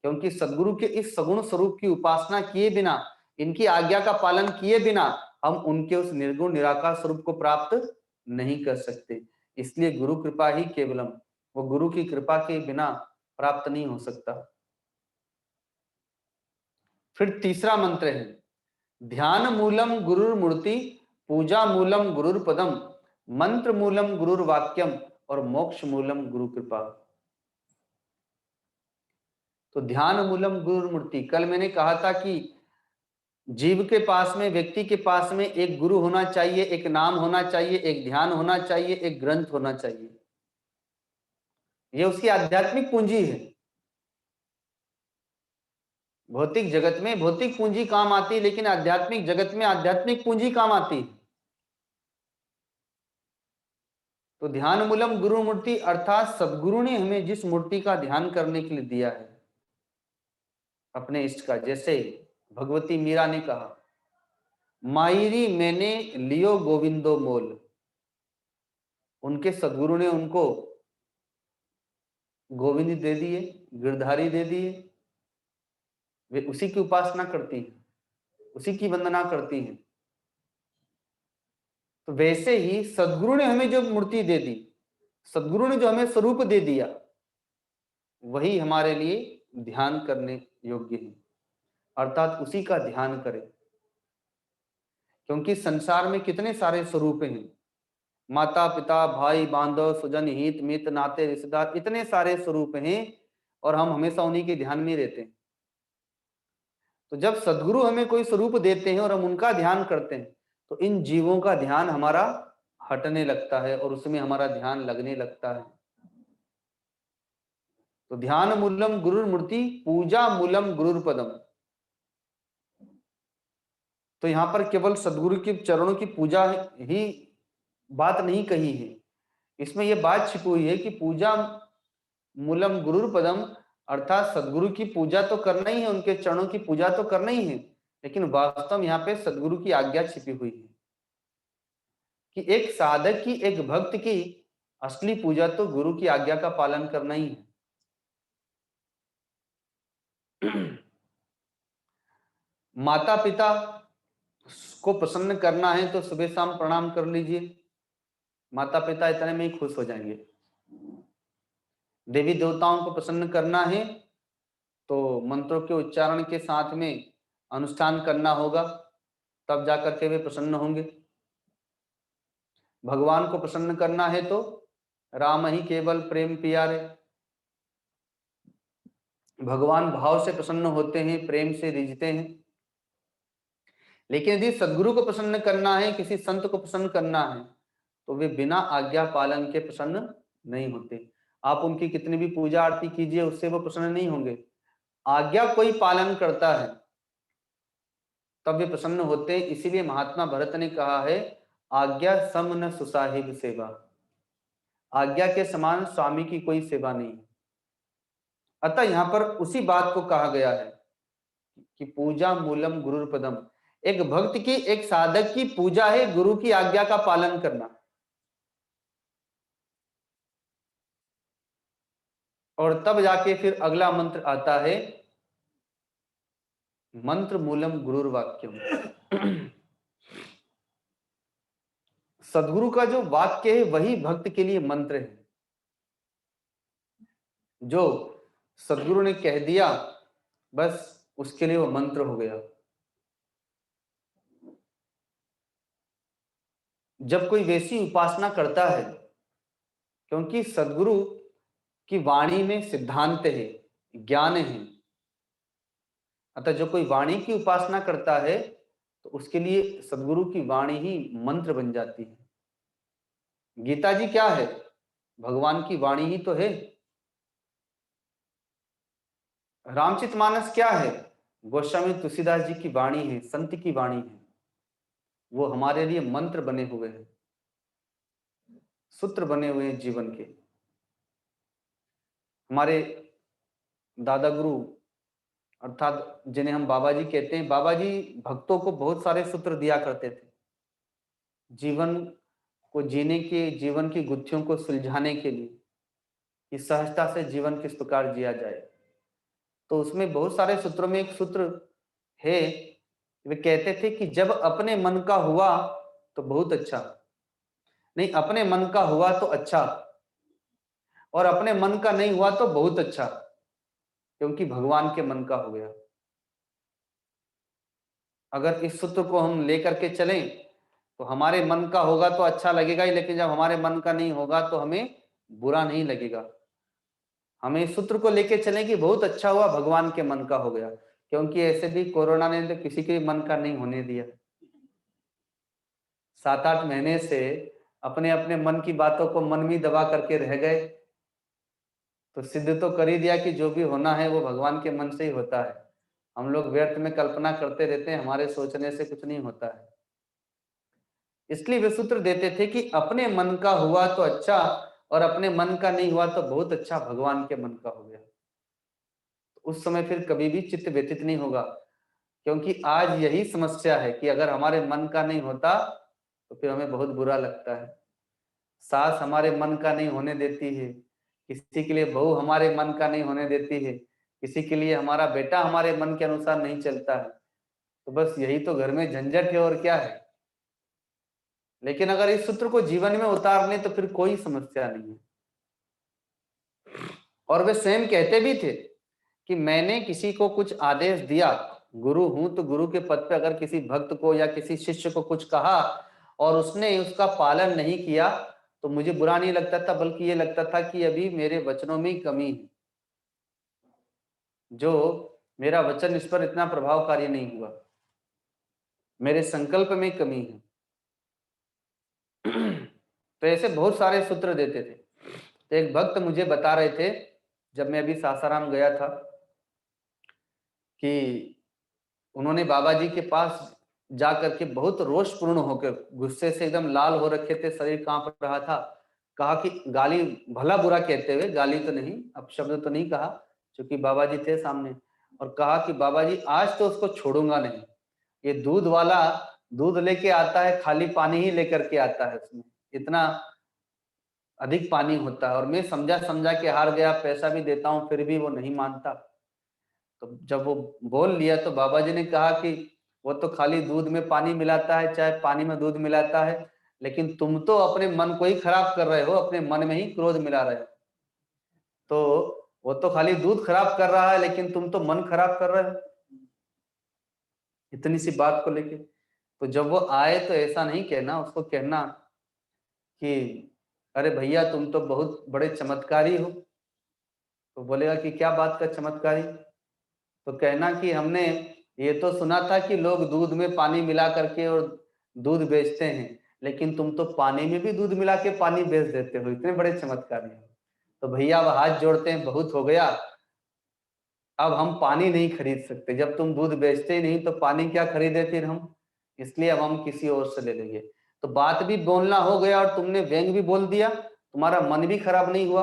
क्योंकि सदगुरु के इस सगुण स्वरूप की उपासना किए बिना, इनकी आज्ञा का पालन किए बिना हम उनके उस निर्गुण निराकार स्वरूप को प्राप्त नहीं कर सकते। इसलिए गुरु कृपा ही केवलम, वो गुरु की कृपा के बिना प्राप्त नहीं हो सकता। फिर तीसरा मंत्र है, ध्यान मूलम गुरुर मूर्ति, पूजा मूलम गुरुर पदम, मंत्र मूलम गुरुर वाक्यम और मोक्ष मूलम गुरु कृपा। तो ध्यान मूलम गुरुर मूर्ति, कल मैंने कहा था कि जीव के पास में, व्यक्ति के पास में एक गुरु होना चाहिए, एक नाम होना चाहिए, एक ध्यान होना चाहिए, एक ग्रंथ होना चाहिए। यह उसकी आध्यात्मिक पूंजी है। भौतिक जगत में भौतिक पूंजी काम आती है, लेकिन आध्यात्मिक जगत में आध्यात्मिक पूंजी काम आती है। तो ध्यान मूलम गुरु मूर्ति अर्थात सदगुरु ने हमें जिस मूर्ति का ध्यान करने के लिए दिया है अपने इष्ट का, जैसे भगवती मीरा ने कहा, मायरी मैंने लियो गोविंदो मोल। उनके सदगुरु ने उनको गोविंद दे दिए, गिरधारी दे दिए, वे उसी की उपासना करती हैं, उसी की वंदना करती हैं। तो वैसे ही सदगुरु ने हमें जो मूर्ति दे दी, सदगुरु ने जो हमें स्वरूप दे दिया, वही हमारे लिए ध्यान करने योग्य है, अर्थात उसी का ध्यान करें। क्योंकि संसार में कितने सारे स्वरूप हैं, माता पिता भाई बांधव स्वजन हित मित्र नाते रिश्तेदार, इतने सारे स्वरूप हैं और हम हमेशा उन्हीं के ध्यान में रहते हैं। तो जब सदगुरु हमें कोई स्वरूप देते हैं और हम उनका ध्यान करते हैं, तो इन जीवों का ध्यान हमारा हटने लगता है और उसमें हमारा ध्यान लगने लगता है। तो ध्यान मूलम गुरुर मूर्ति, पूजा मूलम गुरुर पदम। तो यहां पर केवल सदगुरु के चरणों की पूजा ही बात नहीं कही है, इसमें यह बात छिपी हुई है कि पूजा मूलम गुरुर पदम अर्थात सदगुरु की पूजा तो करना ही है, उनके चरणों की पूजा तो करना ही है, लेकिन वास्तव में यहाँ पे सदगुरु की आज्ञा छिपी हुई है कि एक साधक की, एक भक्त की असली पूजा तो गुरु की आज्ञा का पालन करना ही है। माता पिता को प्रसन्न करना है तो सुबह शाम प्रणाम कर लीजिए, माता पिता इतने में ही खुश हो जाएंगे। देवी देवताओं को प्रसन्न करना है तो मंत्रों के उच्चारण के साथ में अनुष्ठान करना होगा, तब जाकर के वे प्रसन्न होंगे। भगवान को प्रसन्न करना है तो राम ही केवल प्रेम प्यारे, भगवान भाव से प्रसन्न होते हैं, प्रेम से रिझते हैं। लेकिन यदि सदगुरु को प्रसन्न करना है, किसी संत को प्रसन्न करना है, तो वे बिना आज्ञा पालन के प्रसन्न नहीं होते। आप उनकी कितनी भी पूजा आरती कीजिए, उससे वो प्रसन्न नहीं होंगे। आज्ञा कोई पालन करता है तब वे प्रसन्न होते हैं। इसीलिए महात्मा भरत ने कहा है, आज्ञा सम न सुसाहिब सेवा। आज्ञा के समान स्वामी की कोई सेवा नहीं। अतः यहाँ पर उसी बात को कहा गया है कि पूजा मूलम गुरुर पदम। एक भक्त की, एक साधक की पूजा है गुरु की आज्ञा का पालन करना। और तब जाके फिर अगला मंत्र आता है, मंत्र मूलम गुरुर वाक्यम। सदगुरु का जो वाक्य है वही भक्त के लिए मंत्र है। जो सदगुरु ने कह दिया बस उसके लिए वो मंत्र हो गया। जब कोई वैसी उपासना करता है, क्योंकि सदगुरु की वाणी में सिद्धांत है, ज्ञान है, अतः जो कोई वाणी की उपासना करता है तो उसके लिए सदगुरु की वाणी ही मंत्र बन जाती है। गीता जी क्या है? भगवान की वाणी ही तो है। रामचरितमानस क्या है? गोस्वामी तुलसीदास जी की वाणी है, संत की वाणी है। वो हमारे लिए मंत्र बने हुए हैं, सूत्र बने हुए हैं जीवन के। हमारे दादा गुरु अर्थात जिन्हें हम बाबा जी कहते हैं, बाबा जी भक्तों को बहुत सारे सूत्र दिया करते थे जीवन को जीने के, जीवन की गुत्थियों को सुलझाने के लिए, कि सहजता से जीवन किस प्रकार जिया जाए। तो उसमें बहुत सारे सूत्रों में एक सूत्र है, वे कहते थे कि जब अपने मन का हुआ तो बहुत अच्छा, नहीं अपने मन का हुआ तो अच्छा, और अपने मन का नहीं हुआ तो बहुत अच्छा, क्योंकि भगवान के मन का हो गया। अगर इस सूत्र को हम लेकर के चलें तो हमारे मन का होगा तो अच्छा लगेगा ही, लेकिन जब हमारे मन का नहीं होगा तो हमें बुरा नहीं लगेगा। हमें इस सूत्र को लेके चलें कि बहुत अच्छा हुआ भगवान के मन का हो गया, क्योंकि ऐसे भी कोरोना ने तो किसी के मन का नहीं होने दिया। 7-8 महीने से अपने अपने मन की बातों को मन में दबा करके रह गए, तो सिद्ध तो कर ही दिया कि जो भी होना है वो भगवान के मन से ही होता है। हम लोग व्यर्थ में कल्पना करते रहते हैं, हमारे सोचने से कुछ नहीं होता है। इसलिए वे सूत्र देते थे कि अपने मन का हुआ तो अच्छा, और अपने मन का नहीं हुआ तो बहुत अच्छा, भगवान के मन का हो गया। उस समय फिर कभी भी चित्त व्यथित नहीं होगा, क्योंकि आज यही समस्या है कि अगर हमारे मन का नहीं होता तो फिर हमें बहुत बुरा लगता है। सास हमारे मन का नहीं होने देती है, किसी के लिए बहू हमारे मन का नहीं होने देती है, किसी के लिए हमारा बेटा हमारे मन के अनुसार नहीं चलता है, तो बस यही तो घर में झंझट है और क्या है। लेकिन अगर इस सूत्र को जीवन में उतार लें तो फिर कोई समस्या नहीं है। और वे स्वयं कहते भी थे कि मैंने किसी को कुछ आदेश दिया, गुरु हूं तो गुरु के पद पे अगर किसी भक्त को या किसी शिष्य को कुछ कहा और उसने उसका पालन नहीं किया तो मुझे बुरा नहीं लगता था, बल्कि ये लगता था कि अभी मेरे वचनों में कमी है, जो मेरा वचन इस पर इतना प्रभावकारी नहीं हुआ, मेरे संकल्प में कमी है। तो ऐसे बहुत सारे सूत्र देते थे। तो एक भक्त मुझे बता रहे थे, जब मैं अभी सासाराम गया था, कि उन्होंने बाबा जी के पास जा करके बहुत रोषपूर्ण होकर, गुस्से से एकदम लाल हो रखे थे, शरीर कांप रहा था, कहा कि गाली भला बुरा कहते हुए, गाली तो नहीं, अपशब्द तो नहीं कहा क्योंकि बाबा जी थे सामने, और कहा कि बाबा जी आज तो उसको छोड़ूंगा नहीं, ये दूध वाला दूध लेके आता है, खाली पानी ही लेकर के आता है, उसमें इतना अधिक पानी होता है, और मैं समझा समझा के हार गया, पैसा भी देता हूँ फिर भी वो नहीं मानता। तो जब वो बोल लिया तो बाबा जी ने कहा कि वो तो खाली दूध में पानी मिलाता है, चाहे पानी में दूध मिलाता है, लेकिन तुम तो अपने मन को ही खराब कर रहे हो, अपने मन में ही क्रोध मिला रहे हो। तो वो तो खाली दूध खराब कर रहा है, लेकिन तुम तो मन खराब कर रहे हो, इतनी सी बात को लेके। तो जब वो आए तो ऐसा नहीं कहना, उसको कहना कि अरे भैया तुम तो बहुत बड़े चमत्कारी हो। तो बोलेगा कि क्या बात का चमत्कारी? तो कहना कि हमने ये तो सुना था कि लोग दूध में पानी मिला करके और दूध बेचते हैं, लेकिन तुम तो पानी में भी दूध मिला के पानी बेच देते हो, इतने बड़े चमत्कारी हो। तो भैया अब हाथ जोड़ते हैं, बहुत हो गया, अब हम पानी नहीं खरीद सकते, जब तुम दूध बेचते ही नहीं तो पानी क्या खरीदे फिर हम, इसलिए अब हम किसी और से ले लेंगे। तो बात भी बोलना हो गया और तुमने व्यंग भी बोल दिया, तुम्हारा मन भी खराब नहीं हुआ,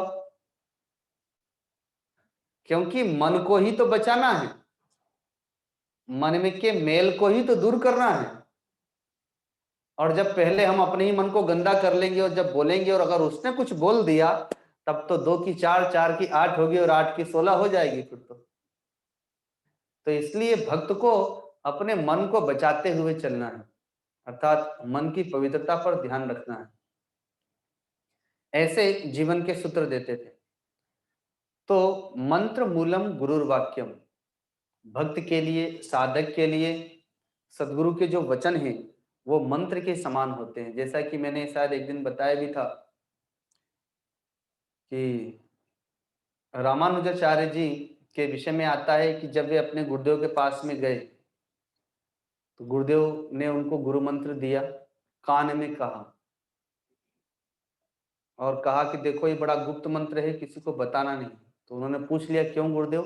क्योंकि मन को ही तो बचाना है, मन में के मेल को ही तो दूर करना है। और जब पहले हम अपने ही मन को गंदा कर लेंगे और जब बोलेंगे और अगर उसने कुछ बोल दिया, तब तो 2 की 4, 4 की 8 होगी और 8 की 16 हो जाएगी फिर तो इसलिए भक्त को अपने मन को बचाते हुए चलना है, अर्थात मन की पवित्रता पर ध्यान रखना है। ऐसे जीवन के सूत्र देते थे। तो मंत्र मूलम गुरुर्वाक्यम, भक्त के लिए, साधक के लिए सदगुरु के जो वचन हैं वो मंत्र के समान होते हैं। जैसा कि मैंने शायद एक दिन बताया भी था कि रामानुजाचार्य जी के विषय में आता है कि जब वे अपने गुरुदेव के पास में गए तो गुरुदेव ने उनको गुरु मंत्र दिया, कान में कहा और कहा कि देखो ये बड़ा गुप्त मंत्र है, किसी को बताना नहीं। तो उन्होंने पूछ लिया क्यों गुरुदेव?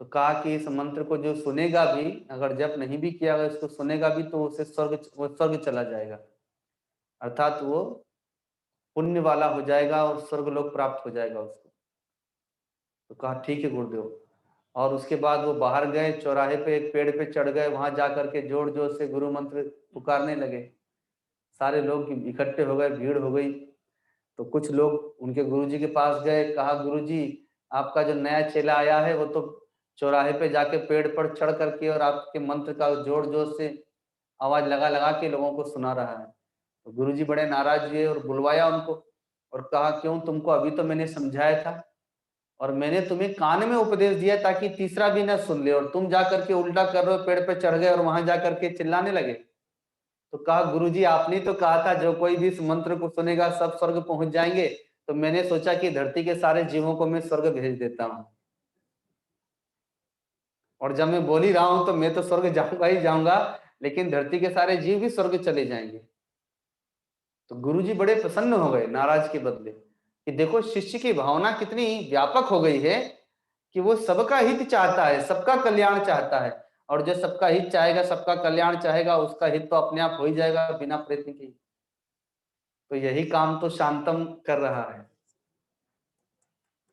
तो कहा कि इस मंत्र को जो सुनेगा भी, अगर जप नहीं भी किया, अगर इसको सुनेगा भी तो उसे स्वर्ग चला जाएगा, अर्थात वो पुण्य वाला हो जाएगा और स्वर्ग लोक प्राप्त हो जाएगा उसको। तो कहा ठीक है गुरुदेव। और उसके बाद वो बाहर गए, चौराहे पे एक पेड़ पे चढ़ गए, वहां जा करके जोर जोर से गुरु मंत्र पुकारने लगे। सारे लोग इकट्ठे हो गए, भीड़ हो गई। तो कुछ लोग उनके गुरुजी के पास गए, कहा गुरुजी आपका जो नया चेला आया है वो तो चौराहे पे जाके पेड़ पर चढ़ करके और आपके मंत्र का जोर जोर से आवाज लगा लगा के लोगों को सुना रहा है। तो गुरुजी बड़े नाराज हुए और बुलवाया उनको और कहा क्यों, तुमको अभी तो मैंने समझाया था और मैंने तुम्हें कान में उपदेश दिया ताकि तीसरा भी ना सुन ले, और तुम जा करके उल्टा कर रहे हो, पेड़ पे चढ़ गए और वहां जा करके चिल्लाने लगे। तो कहा गुरुजी आपने तो कहा था जो कोई भी इस मंत्र को सुनेगा सब स्वर्ग पहुंच जाएंगे, तो मैंने सोचा कि धरती के सारे जीवों को मैं स्वर्ग भेज देता हूं, और जब मैं बोल ही रहा हूं तो मैं तो स्वर्ग जाऊंगा ही जाऊंगा, लेकिन धरती के सारे जीव भी स्वर्ग चले जाएंगे। तो गुरुजी बड़े प्रसन्न हो गए नाराज के बदले, कि देखो शिष्य की भावना कितनी व्यापक हो गई है कि वो सबका हित चाहता है, सबका कल्याण चाहता है, और जो सबका हित चाहेगा, सबका कल्याण चाहेगा, उसका हित तो अपने आप हो ही जाएगा बिना प्रयत्न के। तो यही काम तो शांतम कर रहा है,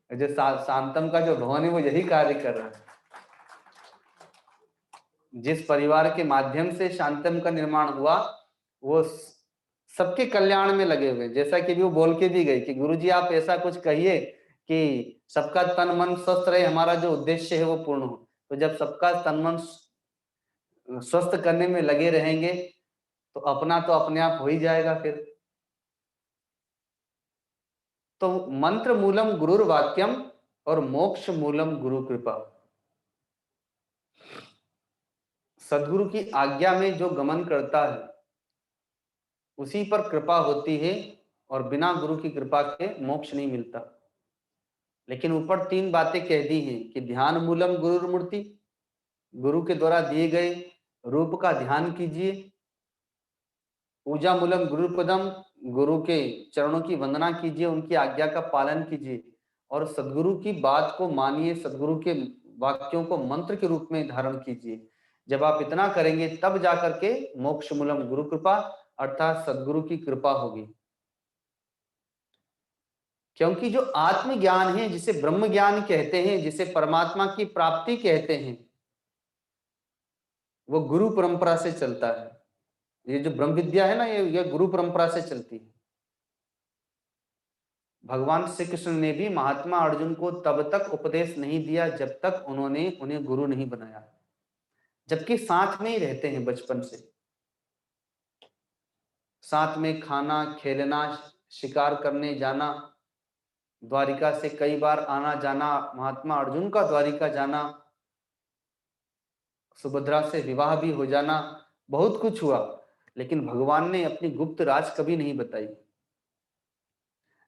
जो शांतम का जो भवन है वो यही कार्य कर रहा है। जिस परिवार के माध्यम से शांतम का निर्माण हुआ वो सबके कल्याण में लगे हुए, जैसा कि वो बोल के भी गए कि गुरुजी आप ऐसा कुछ कहिए कि सबका तन मन स्वस्थ रहे, हमारा जो उद्देश्य है वो पूर्ण हो। तो जब सबका तन मन स्वस्थ करने में लगे रहेंगे तो अपना तो अपने आप हो ही जाएगा फिर। तो मंत्र मूलम गुरुर वाक्यम और मोक्ष मूलम गुरु कृपा। सदगुरु की आज्ञा में जो गमन करता है उसी पर कृपा होती है, और बिना गुरु की कृपा के मोक्ष नहीं मिलता। लेकिन ऊपर 3 बातें कह दी हैं कि ध्यान मूलम गुरुर मूर्ति, गुरु के द्वारा दिए गए रूप का ध्यान कीजिए। पूजा मूलम गुरु पदम, गुरु के चरणों की वंदना कीजिए, उनकी आज्ञा का पालन कीजिए, और सदगुरु की बात को मानिए, सदगुरु के वाक्यों को मंत्र के रूप में धारण कीजिए। जब आप इतना करेंगे तब जाकर के मोक्ष मूलम गुरु कृपा अर्थात सदगुरु की कृपा होगी। क्योंकि जो आत्मज्ञान है, जिसे ब्रह्म ज्ञान कहते हैं, जिसे परमात्मा की प्राप्ति कहते हैं, वो गुरु परंपरा से चलता है। ये जो ब्रह्म विद्या है ना, ये गुरु परंपरा से चलती है। भगवान श्री कृष्ण ने भी महात्मा अर्जुन को तब तक उपदेश नहीं दिया जब तक उन्होंने उन्हें गुरु नहीं बनाया, जबकि साथ में ही रहते हैं बचपन से, साथ में खाना, खेलना, शिकार करने जाना, द्वारिका से कई बार आना जाना, महात्मा अर्जुन का द्वारिका जाना, सुभद्रा से विवाह भी हो जाना, बहुत कुछ हुआ, लेकिन भगवान ने अपनी गुप्त राज कभी नहीं बताई।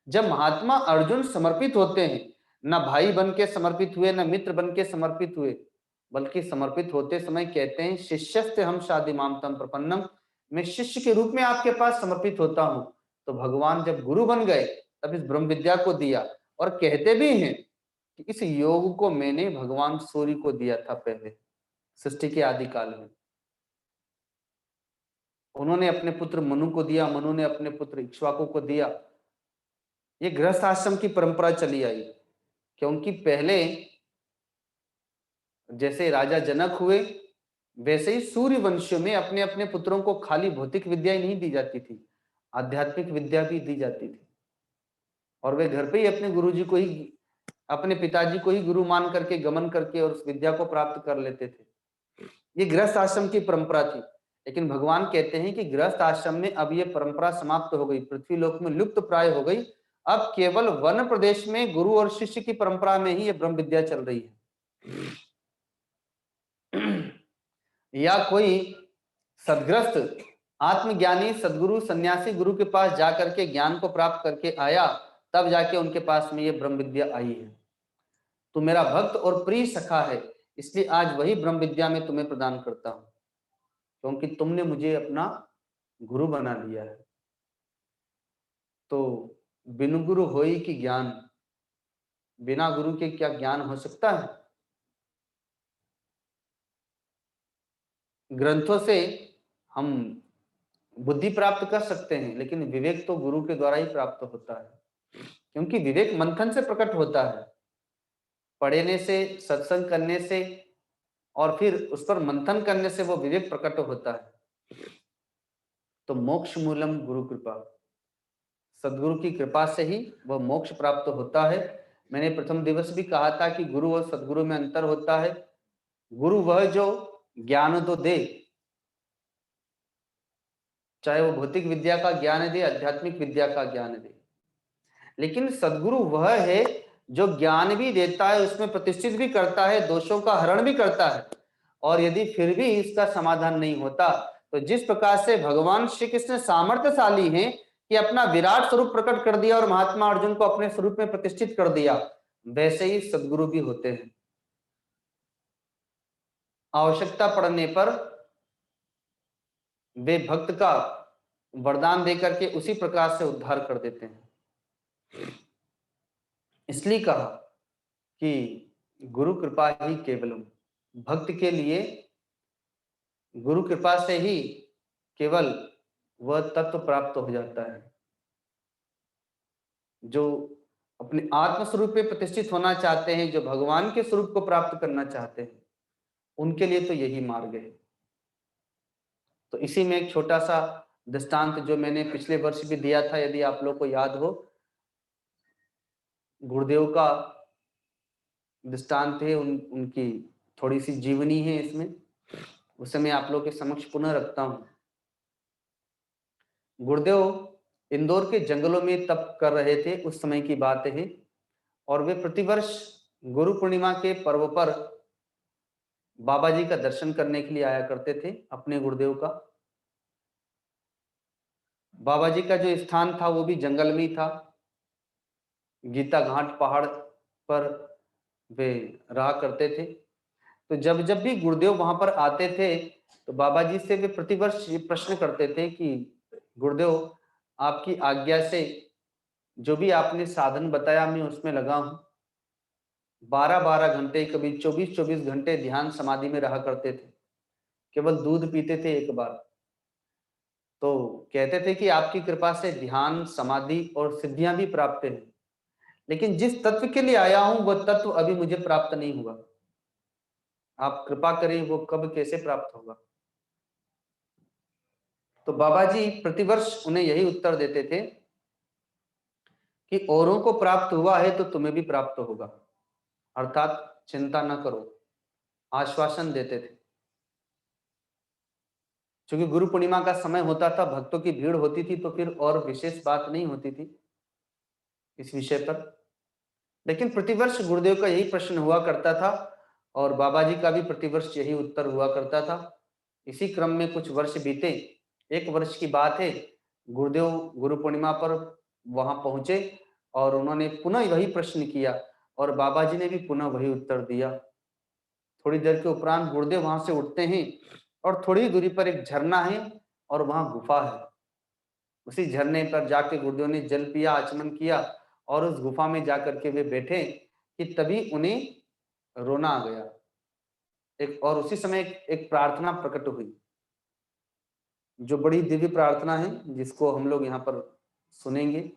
जब महात्मा अर्जुन समर्पित होते हैं, ना भाई बन के समर्पित हुए, ना मित्र बन के समर्पित हुए, बल्कि समर्पित होते समय कहते हैं शिष्यस्ते हम शादी मामतम प्रपन्नम, मैं शिष्य के रूप में आपके पास समर्पित होता हूं। तो भगवान जब गुरु बन गए तब इस ब्रह्म विद्या को दिया, और कहते भी हैं कि इस योग को मैंने भगवान सूर्य को दिया था पहले सृष्टि के आदि काल में। उन्होंने अपने पुत्र मनु को दिया, मनु ने अपने पुत्र इक्ष्वाकु को दिया। ये गृहस्थ आश्रम की परंपरा चली आई, क्योंकि पहले जैसे राजा जनक हुए वैसे ही सूर्य वंशियों में अपने अपने पुत्रों को खाली भौतिक विद्या ही नहीं दी जाती थी, आध्यात्मिक विद्या भी दी जाती थी, और वे घर पे ही अपने गुरुजी को ही, अपने पिताजी को ही गुरु मान करके गमन करके और उस विद्या को प्राप्त कर लेते थे। ये गृहस्थ आश्रम की परंपरा थी। लेकिन भगवान कहते हैं कि गृहस्थ आश्रम में अब ये परंपरा समाप्त हो गई, पृथ्वी लोक में लुप्त प्राय हो गई। अब केवल वन प्रदेश में गुरु और शिष्य की परंपरा में ही ये ब्रह्म विद्या चल रही है। या कोई सदग्रस्त आत्मज्ञानी सदगुरु सन्यासी गुरु के पास जाकर के ज्ञान को प्राप्त करके आया, तब जाके उनके पास में ये ब्रह्म विद्या आई है। तू मेरा भक्त और प्रिय सखा है, इसलिए आज वही ब्रह्म विद्या में तुम्हें प्रदान करता हूं, क्योंकि तुमने मुझे अपना गुरु बना लिया है। तो बिनु गुरु होई कि ज्ञान, बिना गुरु के क्या ज्ञान हो सकता है? ग्रंथों से हम बुद्धि प्राप्त कर सकते हैं, लेकिन विवेक तो गुरु के द्वारा ही प्राप्त होता है, क्योंकि विवेक मंथन से प्रकट होता है। पढ़ने से, सत्संग करने से और फिर उस पर मंथन करने से वो विवेक प्रकट होता है। तो मोक्ष मूलम गुरु कृपा, सदगुरु की कृपा से ही वह मोक्ष प्राप्त होता है। मैंने प्रथम दिवस भी कहा था कि गुरु और सदगुरु में अंतर होता है। गुरु वह जो ज्ञान तो दे, चाहे वो भौतिक विद्या का ज्ञान दे, आध्यात्मिक विद्या का ज्ञान दे, लेकिन सदगुरु वह है जो ज्ञान भी देता है, उसमें प्रतिष्ठित भी करता है, दोषों का हरण भी करता है। और यदि फिर भी इसका समाधान नहीं होता, तो जिस प्रकार से भगवान श्री कृष्ण सामर्थ्यशाली हैं कि अपना विराट स्वरूप प्रकट कर दिया और महात्मा अर्जुन को अपने स्वरूप में प्रतिष्ठित कर दिया, वैसे ही सदगुरु भी होते हैं। आवश्यकता पड़ने पर वे भक्त का वरदान देकर के उसी प्रकार से उद्धार कर देते हैं। इसलिए कहा कि गुरु कृपा ही केवलम, भक्त के लिए गुरु कृपा से ही केवल वह तत्व प्राप्त हो जाता है। जो अपने आत्म स्वरूप में प्रतिष्ठित होना चाहते हैं, जो भगवान के स्वरूप को प्राप्त करना चाहते हैं, उनके लिए तो यही मार्ग है। तो इसी में एक छोटा सा दृष्टांत जो मैंने पिछले वर्ष भी दिया था, यदि आप लोग को याद हो, गुरुदेव का दृष्टांत है, उनकी थोड़ी सी जीवनी है इसमें, उसे मैं आप लोग के समक्ष पुनः रखता हूं। गुरुदेव इंदौर के जंगलों में तप कर रहे थे, उस समय की बात है, और वे प्रतिवर्ष गुरु पूर्णिमा के पर्व पर बाबा जी का दर्शन करने के लिए आया करते थे, अपने गुरुदेव का। बाबा जी का जो स्थान था वो भी जंगल में ही था, गीता घाट पहाड़ पर वे रहा करते थे। तो जब जब भी गुरुदेव वहां पर आते थे, तो बाबा जी से वे प्रतिवर्ष ये प्रश्न करते थे कि गुरुदेव, आपकी आज्ञा से जो भी आपने साधन बताया मैं उसमें लगा हूं। 12-12 घंटे, कभी 24-24 घंटे ध्यान समाधि में रहा करते थे, केवल दूध पीते थे एक बार। तो कहते थे कि आपकी कृपा से ध्यान, समाधि और सिद्धियां भी प्राप्त हैं, लेकिन जिस तत्व के लिए आया हूं वह तत्व अभी मुझे प्राप्त नहीं हुआ। आप कृपा करें, वो कब कैसे प्राप्त होगा। तो बाबा जी प्रतिवर्ष उन्हें यही उत्तर देते थे कि औरों को प्राप्त हुआ है तो तुम्हें भी प्राप्त होगा, अर्थात चिंता न करो, आश्वासन देते थे। क्योंकि गुरु पूर्णिमा का समय होता था, भक्तों की भीड़ होती थी, तो फिर और विशेष बात नहीं होती थी इस विषय पर। लेकिन प्रतिवर्ष गुरुदेव का यही प्रश्न हुआ करता था और बाबा जी का भी प्रतिवर्ष यही उत्तर हुआ करता था। इसी क्रम में कुछ वर्ष बीते। एक वर्ष की बात है, गुरुदेव गुरु पूर्णिमा पर वहां पहुंचे और उन्होंने पुनः वही प्रश्न किया और बाबा जी ने भी पुनः वही उत्तर दिया। थोड़ी देर के उपरांत गुरुदेव वहां से उठते हैं और थोड़ी दूरी पर एक झरना है और वहां गुफा है। उसी झरने पर जाके गुरुदेव ने जल पिया, आचमन किया और उस गुफा में जाकर के वे बैठे कि तभी उन्हें रोना आ गया। और उसी समय एक प्रार्थना प्रकट हुई, जो बड़ी दिव्य प्रार्थना है, जिसको हम लोग यहाँ पर सुनेंगे।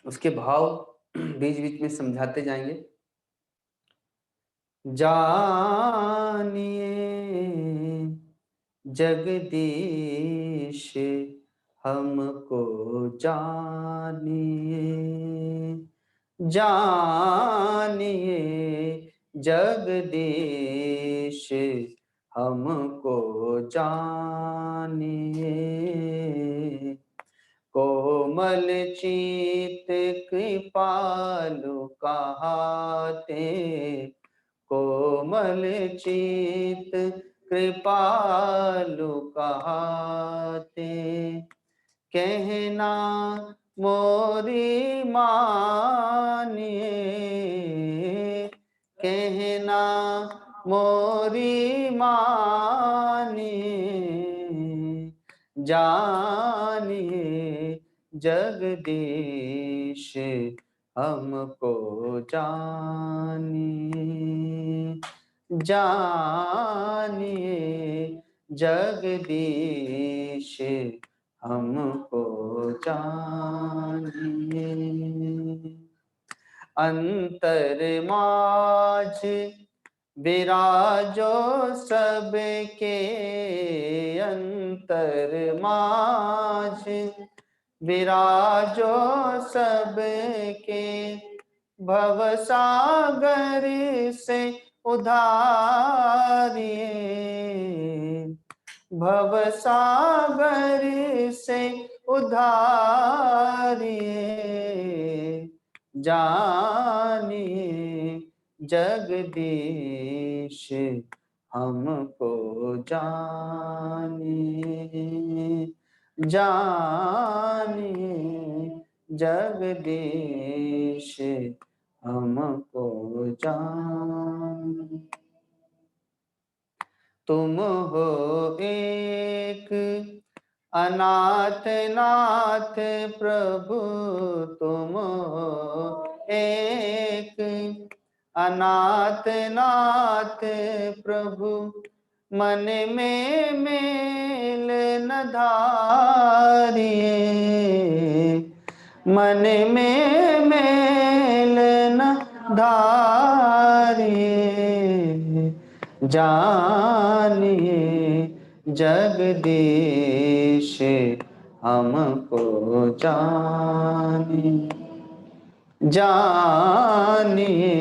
उसके भाव बीच बीच में समझाते जाएंगे। जानिए जगदीश हमको जानिए, जानिए जगदीश हमको जानिए। कोमल चित कृपालु कहाते, कोमल चित कृपालु कहाते, कहना मोरी मानिए, कहना मोरी मानिए, जानिए जगदीश हमको जानिए, जानिए जगदीश हमको जानिए। अंतर माझ विराजो सबके, अंतर माझ विराजो सबके, भव सागर से उधारिए, भव सागर से उधारिए, जानिए जगदीश हमको जानिए, जानिए जगदीश हमको जानिए। तुम हो एक अनाथ नाथ प्रभु, तुम हो एक अनाथ नाथ प्रभु, मन में मेल न धारिए, मन में मेल न धारिए, जानिए जगदीश हमको जानिए, जानिए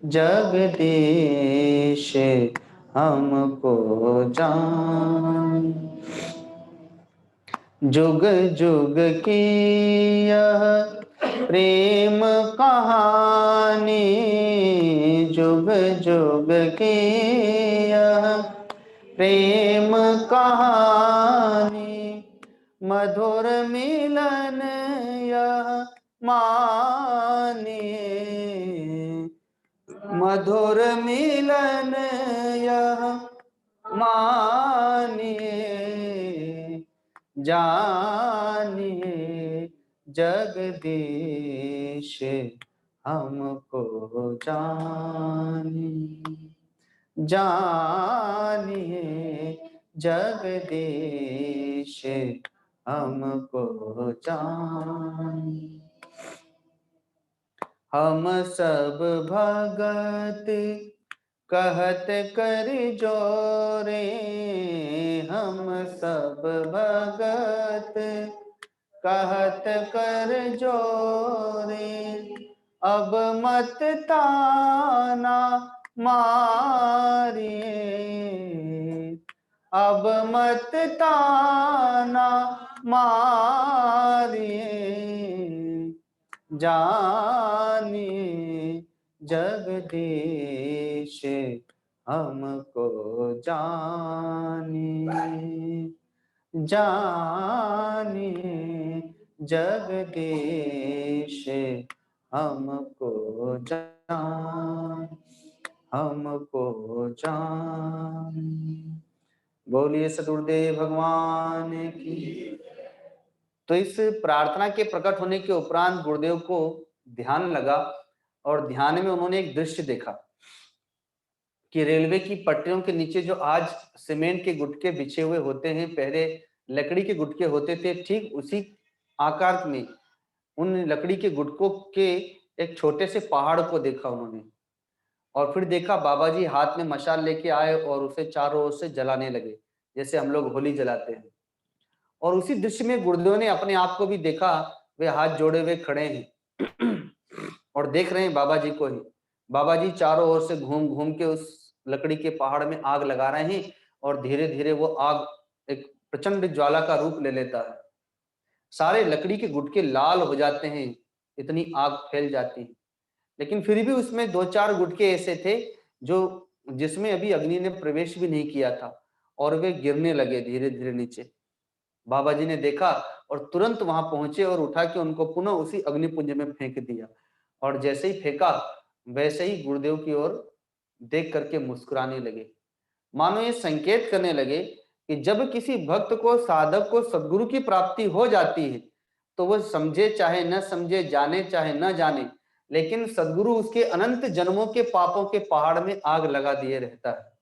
जगदीश हमको जानिए। जुग जुग की यह प्रेम कहानी, जुग जुग की यह प्रेम कहानी, मधुर मिलन यह मानिए, मधुर मिलन यह मानिए, जानिए जगदीश हमको जानिए, जानिए जगदीश हमको जानिए। हम सब भगत कहत कर जोरे, हम सब भगत कहत कर जोरे, अब मत ताना मारिए, अब मत ताना मारिए, जानिए जगदीश हमको जानिए, जानिए जगदीश हमको हमको जानिए। बोलिए सतगुरुदेव भगवान की। तो इस प्रार्थना के प्रकट होने के उपरांत गुरुदेव को ध्यान लगा और ध्यान में उन्होंने एक दृश्य देखा कि रेलवे की पटरियों के नीचे जो आज सीमेंट के गुटके बिछे हुए होते हैं, पहले लकड़ी के गुटके होते थे, ठीक उसी आकार में उन लकड़ी के गुटकों के एक छोटे से पहाड़ को देखा उन्होंने। और फिर देखा बाबा जी हाथ में मशाल लेके आए और उसे चारों ओर से जलाने लगे, जैसे हम लोग होली जलाते हैं। और उसी दृश्य में गुरुदेव ने अपने आप को भी देखा, वे हाथ जोड़े हुए खड़े हैं और देख रहे हैं बाबा जी को ही। बाबा जी चारों ओर से घूम घूम के उस लकड़ी के पहाड़ में आग लगा रहे हैं और धीरे धीरे वो आग एक प्रचंड ज्वाला का रूप ले लेता है। सारे लकड़ी के गुटके लाल हो जाते हैं, इतनी आग फैल जाती है। लेकिन फिर भी उसमें दो चार गुटके ऐसे थे जो जिसमें अभी अग्नि ने प्रवेश भी नहीं किया था और वे गिरने लगे धीरे धीरे नीचे। बाबा जी ने देखा और तुरंत वहां पहुंचे और उठा के उनको पुनः उसी अग्निपुंज में फेंक दिया। और जैसे ही फेंका वैसे ही गुरुदेव की ओर देख करके मुस्कुराने लगे, मानो ये संकेत करने लगे कि जब किसी भक्त को, साधक को सद्गुरु की प्राप्ति हो जाती है तो वह समझे चाहे न समझे, जाने चाहे न जाने, लेकिन सद्गुरु उसके अनंत जन्मों के पापों के पहाड़ में आग लगा दिए रहता है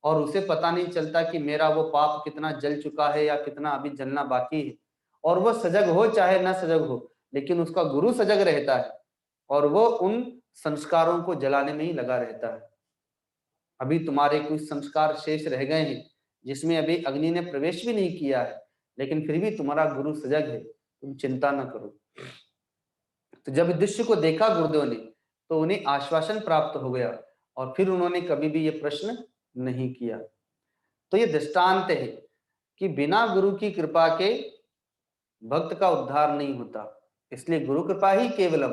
और उसे पता नहीं चलता कि मेरा वो पाप कितना जल चुका है या कितना अभी जलना बाकी है। और वह सजग हो चाहे न सजग हो, लेकिन उसका गुरु सजग रहता है। और वो उन संस्कारों को जलाने में ही लगा रहता है। अभी तुम्हारे कुछ संस्कार शेष रह गए हैं जिसमें अभी अग्नि ने प्रवेश भी नहीं किया है, लेकिन फिर भी तुम्हारा गुरु सजग है, तुम चिंता न करो। तो जब दृश्य को देखा गुरुदेव ने तो उन्हें आश्वासन प्राप्त हो गया और फिर उन्होंने कभी भी ये प्रश्न नहीं किया। तो ये दृष्टांत है कि बिना गुरु की कृपा के भक्त का उद्धार नहीं होता। इसलिए गुरु कृपा ही केवलम,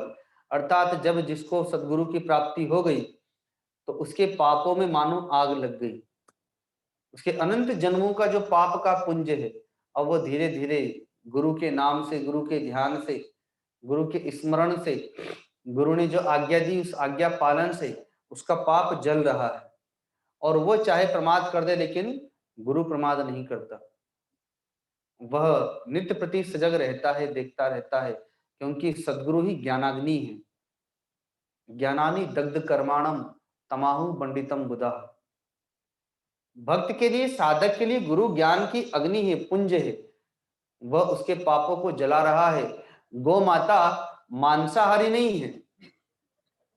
अर्थात जब जिसको सदगुरु की प्राप्ति हो गई तो उसके पापों में मानो आग लग गई। उसके अनंत जन्मों का जो पाप का पुंज है, अब वो धीरे धीरे गुरु के नाम से, गुरु के ध्यान से, गुरु के स्मरण से, गुरु ने जो आज्ञा दी उस आज्ञा पालन से उसका पाप जल रहा है। और वो चाहे प्रमाद कर दे लेकिन गुरु प्रमाद नहीं करता, वह नित्य प्रति सजग रहता है, देखता रहता है, क्योंकि सदगुरु ही ज्ञानाग्नि है। ज्ञानानि दग्ध कर्माणम तमाहु पंडितम बुधा। भक्त के लिए, साधक के लिए गुरु ज्ञान की अग्नि है, पुंज है, वह उसके पापों को जला रहा है। गौ माता मांसाहारी नहीं है,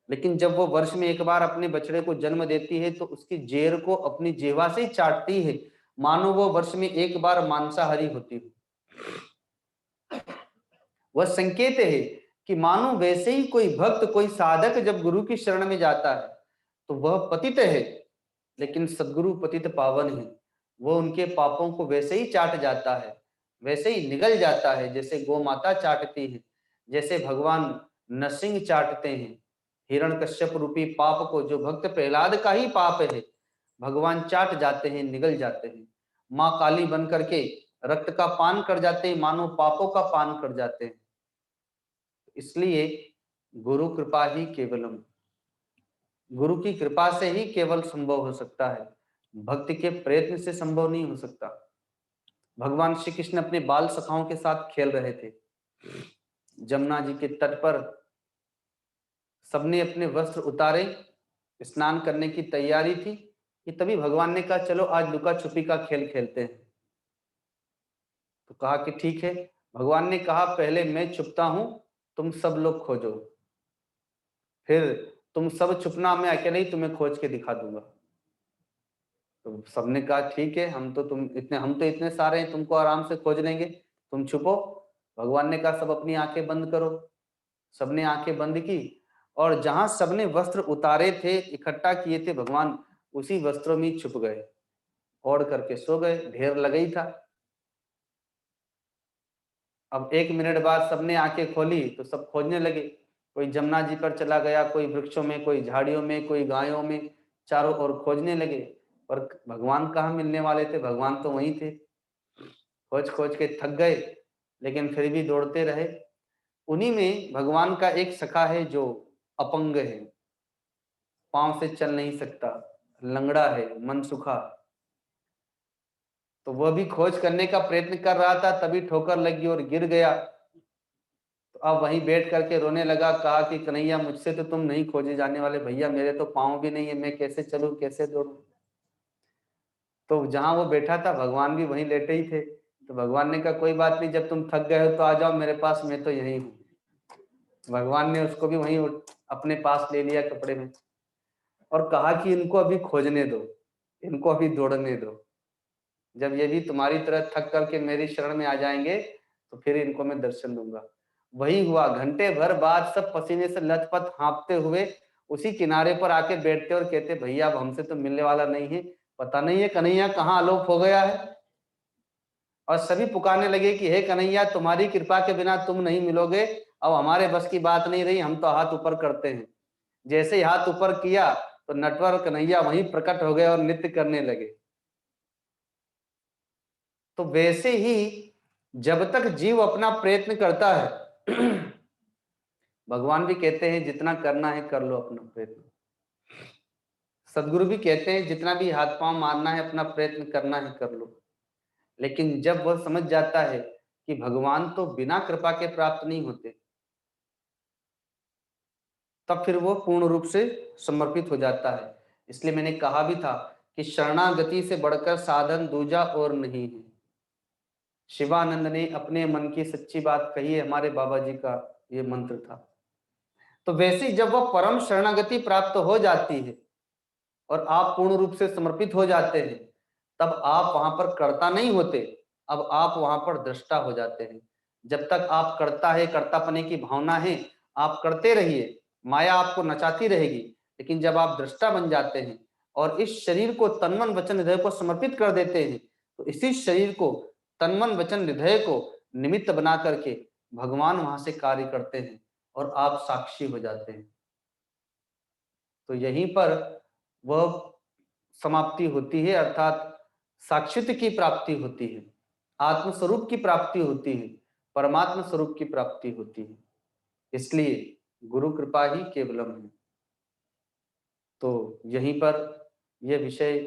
लेकिन जब वो वर्ष में एक बार अपने बछड़े को जन्म देती है तो उसकी जेर को अपनी जिह्वा से ही चाटती है, मानो वो वर्ष में एक बार मांसाहारी होती हो। वह संकेत है कि मानो वैसे ही कोई भक्त, कोई साधक जब गुरु की शरण में जाता है तो वह पतित है, लेकिन सदगुरु पतित पावन है। वो उनके पापों को वैसे ही चाट जाता है, वैसे ही निगल जाता है जैसे गौ माता चाटती है, जैसे भगवान नरसिंह चाटते हैं हिरण्यकश्यप रूपी पाप को, जो भक्त प्रहलाद का ही पाप है, भगवान चाट जाते हैं, निगल जाते हैं। माँ काली बन करके रक्त का पान कर जाते हैं, मानो पापों का पान कर जाते हैं। इसलिए गुरु कृपा ही केवलम, गुरु की कृपा से ही केवल संभव हो सकता है, भक्ति के प्रयत्न से संभव नहीं हो सकता। भगवान श्री कृष्ण अपने बाल सखाओं के साथ खेल रहे थे जमुना जी के तट पर। सबने अपने वस्त्र उतारे, स्नान करने की तैयारी थी कि तभी भगवान ने कहा चलो आज लुका छुपी का खेल खेलते हैं। तो कहा कि ठीक है। भगवान ने कहा पहले मैं छुपता हूं, तुम सब लोग खोजो, फिर तुम सब छुपना, मैं अकेले ही तुम्हें खोज के दिखा दूंगा। तो सबने कहा ठीक है, हम तो इतने सारे हैं, तुमको आराम से खोज लेंगे, तुम छुपो। भगवान ने कहा सब अपनी आंखें बंद करो। सबने आंखें बंद की और जहां सबने वस्त्र उतारे थे, इकट्ठा किए थे, भगवान उसी वस्त्रों में छुप गए, ओढ़ करके सो गए, ढेर लगा ही था। अब 1 मिनट बाद सबने आंखें खोली तो सब खोजने लगे। कोई जमुना जी पर चला गया, कोई वृक्षों में, कोई झाड़ियों में, कोई गायों में, चारों ओर खोजने लगे। पर भगवान कहाँ मिलने वाले थे, भगवान तो वहीं थे। खोज खोज के थक गए, लेकिन फिर भी दौड़ते रहे। उन्हीं में भगवान का एक सखा है जो अपंग है, पांव से चल नहीं सकता, लंगड़ा है, मन सुखा। तो वह भी खोज करने का प्रयत्न कर रहा था, तभी ठोकर लगी और गिर गया। तो अब वहीं बैठ करके रोने लगा, कहा कि कन्हैया मुझसे तो तुम नहीं खोजे जाने वाले भैया, मेरे तो पाँव भी नहीं है, मैं कैसे चलूं, कैसे दौड़ूं। तो जहां वो बैठा था भगवान भी वहीं लेटे ही थे। तो भगवान ने कहा कोई बात नहीं, जब तुम थक गए हो तो आ जाओ मेरे पास, मैं तो यहीं हूँ। भगवान ने उसको भी वहीं अपने पास ले लिया कपड़े में और कहा कि इनको अभी खोजने दो, इनको अभी दौड़ने दो। जब ये भी तुम्हारी तरह थक करके मेरी शरण में आ जाएंगे तो फिर इनको मैं दर्शन दूंगा। वही हुआ। घंटे भर बाद सब पसीने से लथपथ हाँपते हुए उसी किनारे पर आके बैठते और कहते भैया अब हमसे तो मिलने वाला नहीं है, पता नहीं है कन्हैया कहाँ आलोप हो गया है। और सभी पुकारने लगे कि हे कन्हैया तुम्हारी कृपा के बिना तुम नहीं मिलोगे, अब हमारे बस की बात नहीं रही, हम तो हाथ ऊपर करते हैं। जैसे ही हाथ ऊपर किया तो नटवर कन्हैया वहीं प्रकट हो गए और नृत्य करने लगे। तो वैसे ही जब तक जीव अपना प्रयत्न करता है भगवान भी कहते हैं जितना करना है कर लो अपना प्रयत्न। सदगुरु भी कहते हैं जितना भी हाथ पांव मारना है अपना प्रयत्न करना है कर लो। लेकिन जब वह समझ जाता है कि भगवान तो बिना कृपा के प्राप्त नहीं होते, तब फिर वो पूर्ण रूप से समर्पित हो जाता है। इसलिए मैंने कहा भी था कि शरणागति से बढ़कर साधन दूजा और नहीं है। शिवानंद ने अपने मन की सच्ची बात कही है, हमारे बाबा जी का ये मंत्र था। तो वैसे ही जब वह परम शरणागति प्राप्त हो जाती है और आप पूर्ण रूप से समर्पित हो जाते हैं, तब आप वहां पर कर्ता नहीं होते, अब आप वहां पर दृष्टा हो जाते हैं। जब तक आप कर्ता है, कर्तापने की भावना है, आप करते रहिए, माया आपको नचाती रहेगी, लेकिन जब आप दृष्टा बन जाते हैं और इस शरीर को तन मन वचन हृदय को समर्पित कर देते हैं, तो इसी शरीर को तन मन वचन हृदय को निमित्त बना करके भगवान वहां से कार्य करते हैं और आप साक्षी हो जाते हैं। तो यहीं पर वह समाप्ति होती है, अर्थात साक्षित्व की प्राप्ति होती है, आत्म स्वरूप की प्राप्ति होती है, परमात्मा स्वरूप की प्राप्ति होती है। इसलिए गुरु कृपा ही केवलम है। तो यहीं पर यह विषय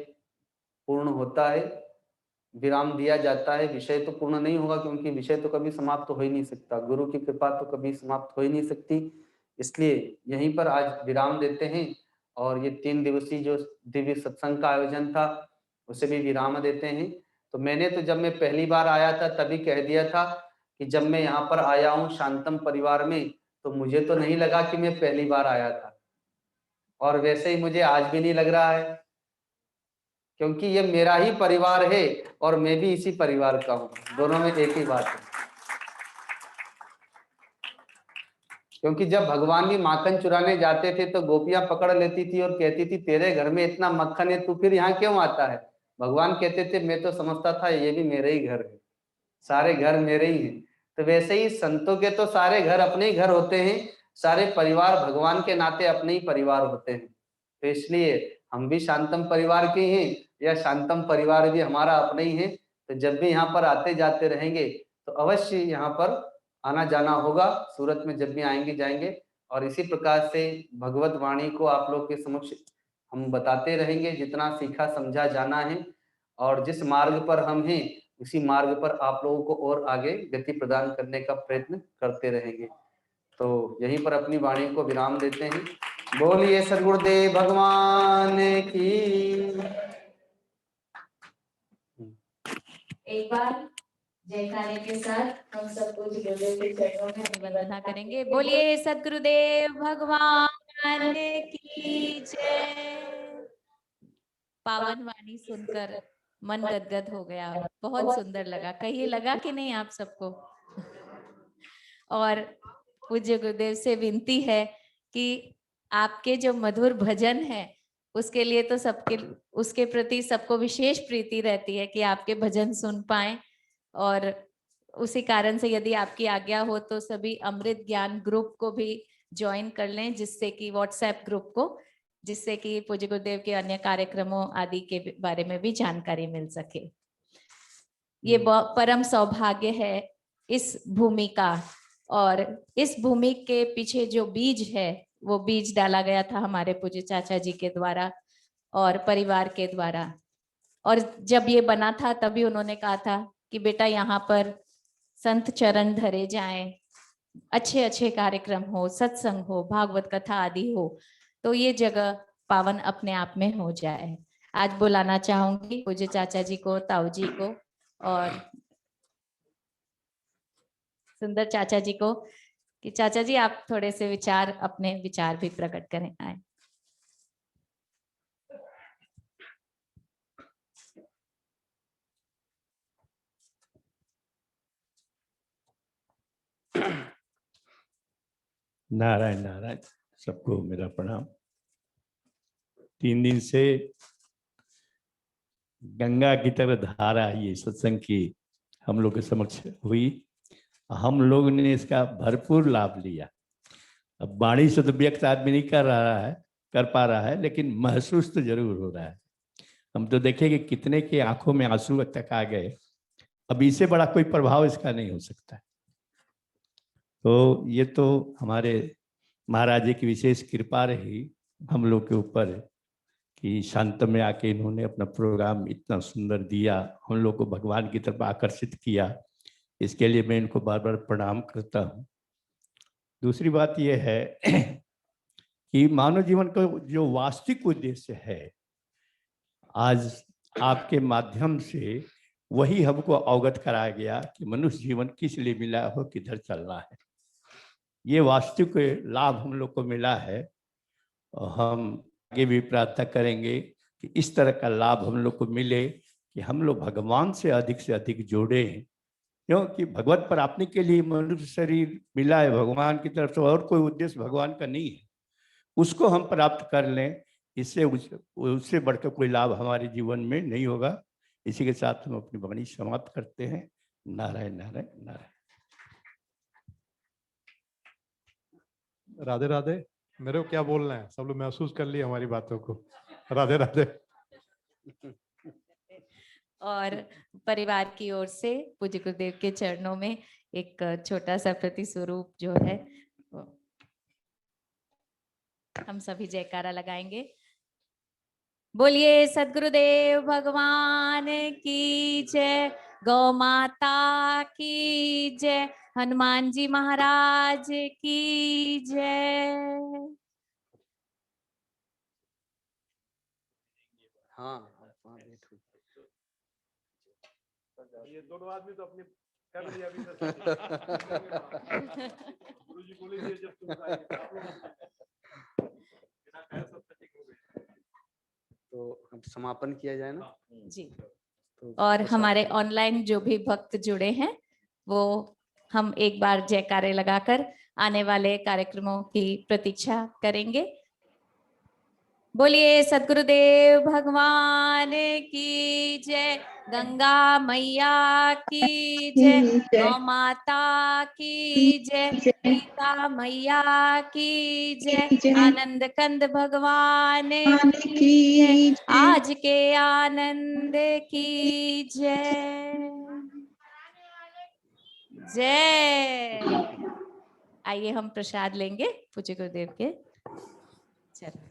पूर्ण होता है, विराम दिया जाता है। विषय तो पूर्ण नहीं होगा, क्योंकि विषय तो कभी समाप्त हो ही नहीं सकता, गुरु की कृपा तो कभी समाप्त हो ही नहीं सकती। इसलिए यहीं पर आज विराम देते हैं और ये 3 दिवसीय जो दिव्य सत्संग का आयोजन था उसे भी विराम देते हैं। तो मैंने तो जब मैं पहली बार आया था तभी कह दिया था कि जब मैं यहाँ पर आया हूँ शांतम परिवार में, तो मुझे तो नहीं लगा कि मैं पहली बार आया था, और वैसे ही मुझे आज भी नहीं लग रहा है, क्योंकि ये मेरा ही परिवार है और मैं भी इसी परिवार का हूँ, दोनों में एक ही बात है। क्योंकि जब भगवान भी माखन चुराने जाते थे तो गोपियां पकड़ लेती थी और कहती थी तेरे घर में इतना मक्खन है, तू फिर यहाँ क्यों आता है? भगवान कहते थे मैं तो समझता था ये भी मेरे ही घर है, सारे घर मेरे ही हैं। तो वैसे ही संतों के तो सारे घर अपने ही घर होते हैं, सारे परिवार भगवान के नाते अपने ही परिवार होते हैं। तो इसलिए हम भी शांतम परिवार के हैं, या शांतम परिवार भी हमारा अपने ही है। तो जब भी यहाँ पर आते जाते रहेंगे तो अवश्य यहाँ पर आना जाना होगा, सूरत में जब भी आएंगे जाएंगे, और इसी प्रकार से भगवत वाणी को आप लोग के समक्ष हम बताते रहेंगे, जितना सीखा समझा जाना है। और जिस मार्ग पर हम हैं उसी मार्ग पर आप लोगों को और आगे गति प्रदान करने का प्रयत्न करते रहेंगे। तो यहीं पर अपनी वाणी को विराम देते हैं। बोलिए सद्गुरुदेव भगवान की। एक बार जयकारे के साथ हम सब कुछ गुरुदेव के चरणों में अभिवंदना करेंगे। बोलिए सद्गुरुदेव भगवान की जय। पावन वाणी सुनकर मन गदगद हो गया, बहुत सुंदर लगा। कहिए लगा कि नहीं आप सबको? और पूज्य गुरुदेव से विनती है कि आपके जो मधुर भजन है उसके लिए तो सबके, उसके प्रति सबको विशेष प्रीति रहती है कि आपके भजन सुन पाए। और उसी कारण से यदि आपकी आज्ञा हो तो सभी अमृत ज्ञान ग्रुप को भी ज्वाइन कर लें, जिससे कि व्हाट्सएप ग्रुप को, जिससे कि पूज्य गुरुदेव के अन्य कार्यक्रमों आदि के बारे में भी जानकारी मिल सके। ये परम सौभाग्य है इस भूमि का, और इस भूमि के पीछे जो बीज है वो बीज डाला गया था हमारे पूज्य चाचा जी के द्वारा और परिवार के द्वारा। और जब ये बना था तभी उन्होंने कहा था कि बेटा यहाँ पर संत चरण धरे जाएं, अच्छे अच्छे कार्यक्रम हो, सत्संग हो, भागवत कथा आदि हो, तो ये जगह पावन अपने आप में हो जाए। आज बुलाना चाहूंगी पूज्य चाचा जी को, ताऊ जी को और सुंदर चाचा जी को कि चाचा जी आप थोड़े से विचार, अपने विचार भी प्रकट करें। आए। नारायण नारायण, सबको मेरा प्रणाम। 3 दिन से गंगा की तरह धारा ये सत्संग की हम लोग के समक्ष हुई, हम लोग ने इसका भरपूर लाभ लिया। अब वाणी से तो व्यक्त आदमी नहीं कर पा रहा है, लेकिन महसूस तो जरूर हो रहा है। हम तो देखेंगे कितने के आंखों में आंसू तक आ गए। अब इससे बड़ा कोई प्रभाव इसका नहीं हो सकता। तो ये तो हमारे महाराज जी की विशेष कृपा रही हम लोग के ऊपर कि शांत में आके इन्होंने अपना प्रोग्राम इतना सुंदर दिया, हम लोग को भगवान की तरफ आकर्षित किया। इसके लिए मैं इनको बार बार प्रणाम करता हूँ। दूसरी बात यह है कि मानव जीवन का जो वास्तविक उद्देश्य है, आज आपके माध्यम से वही हमको अवगत कराया गया कि मनुष्य जीवन किस लिए मिला हो, किधर चलना है। ये वास्तविक लाभ हम लोग को मिला है और हम आगे भी प्रार्थना करेंगे कि इस तरह का लाभ हम लोग को मिले कि हम लोग भगवान से अधिक जोड़े, क्योंकि भगवत प्राप्ति के लिए मनुष्य शरीर मिला है भगवान की तरफ से, और कोई उद्देश्य भगवान का नहीं है। उसको हम प्राप्त कर लें, इससे उससे बढ़कर कोई लाभ हमारे जीवन में नहीं होगा। इसी के साथ हम अपनी वाणी समाप्त करते हैं। नारायण नारायण नारायण। राधे राधे। मेरे को क्या बोलना है, सब लोग महसूस कर लिए हमारी बातों को। राधे राधे। और परिवार की ओर से पूज्य गुरुदेव के चरणों में एक छोटा सा प्रतिस्वरूप जो है हम सभी जयकारा लगाएंगे। बोलिए सद्गुरुदेव भगवान की जय, गौ माता की जय, हनुमान जी महाराज की जय। हाँ ये दोनों आदमी तो अपनी कर लिया अभी गुरुजी बोले जब तुम तो अब समापन किया जाए ना जी। तो और हमारे ऑनलाइन जो भी भक्त जुड़े हैं वो हम एक बार जयकारे लगाकर आने वाले कार्यक्रमों की प्रतीक्षा करेंगे। बोलिए सद्गुरुदेव भगवान की जय, गंगा मैया की जय, गौ माता की जय, सीता मैया की जय, आनंद कंद भगवान की जय, आज के आनंद की जय जय। आइए हम प्रसाद लेंगे पूज्य गुरुदेव के चरण।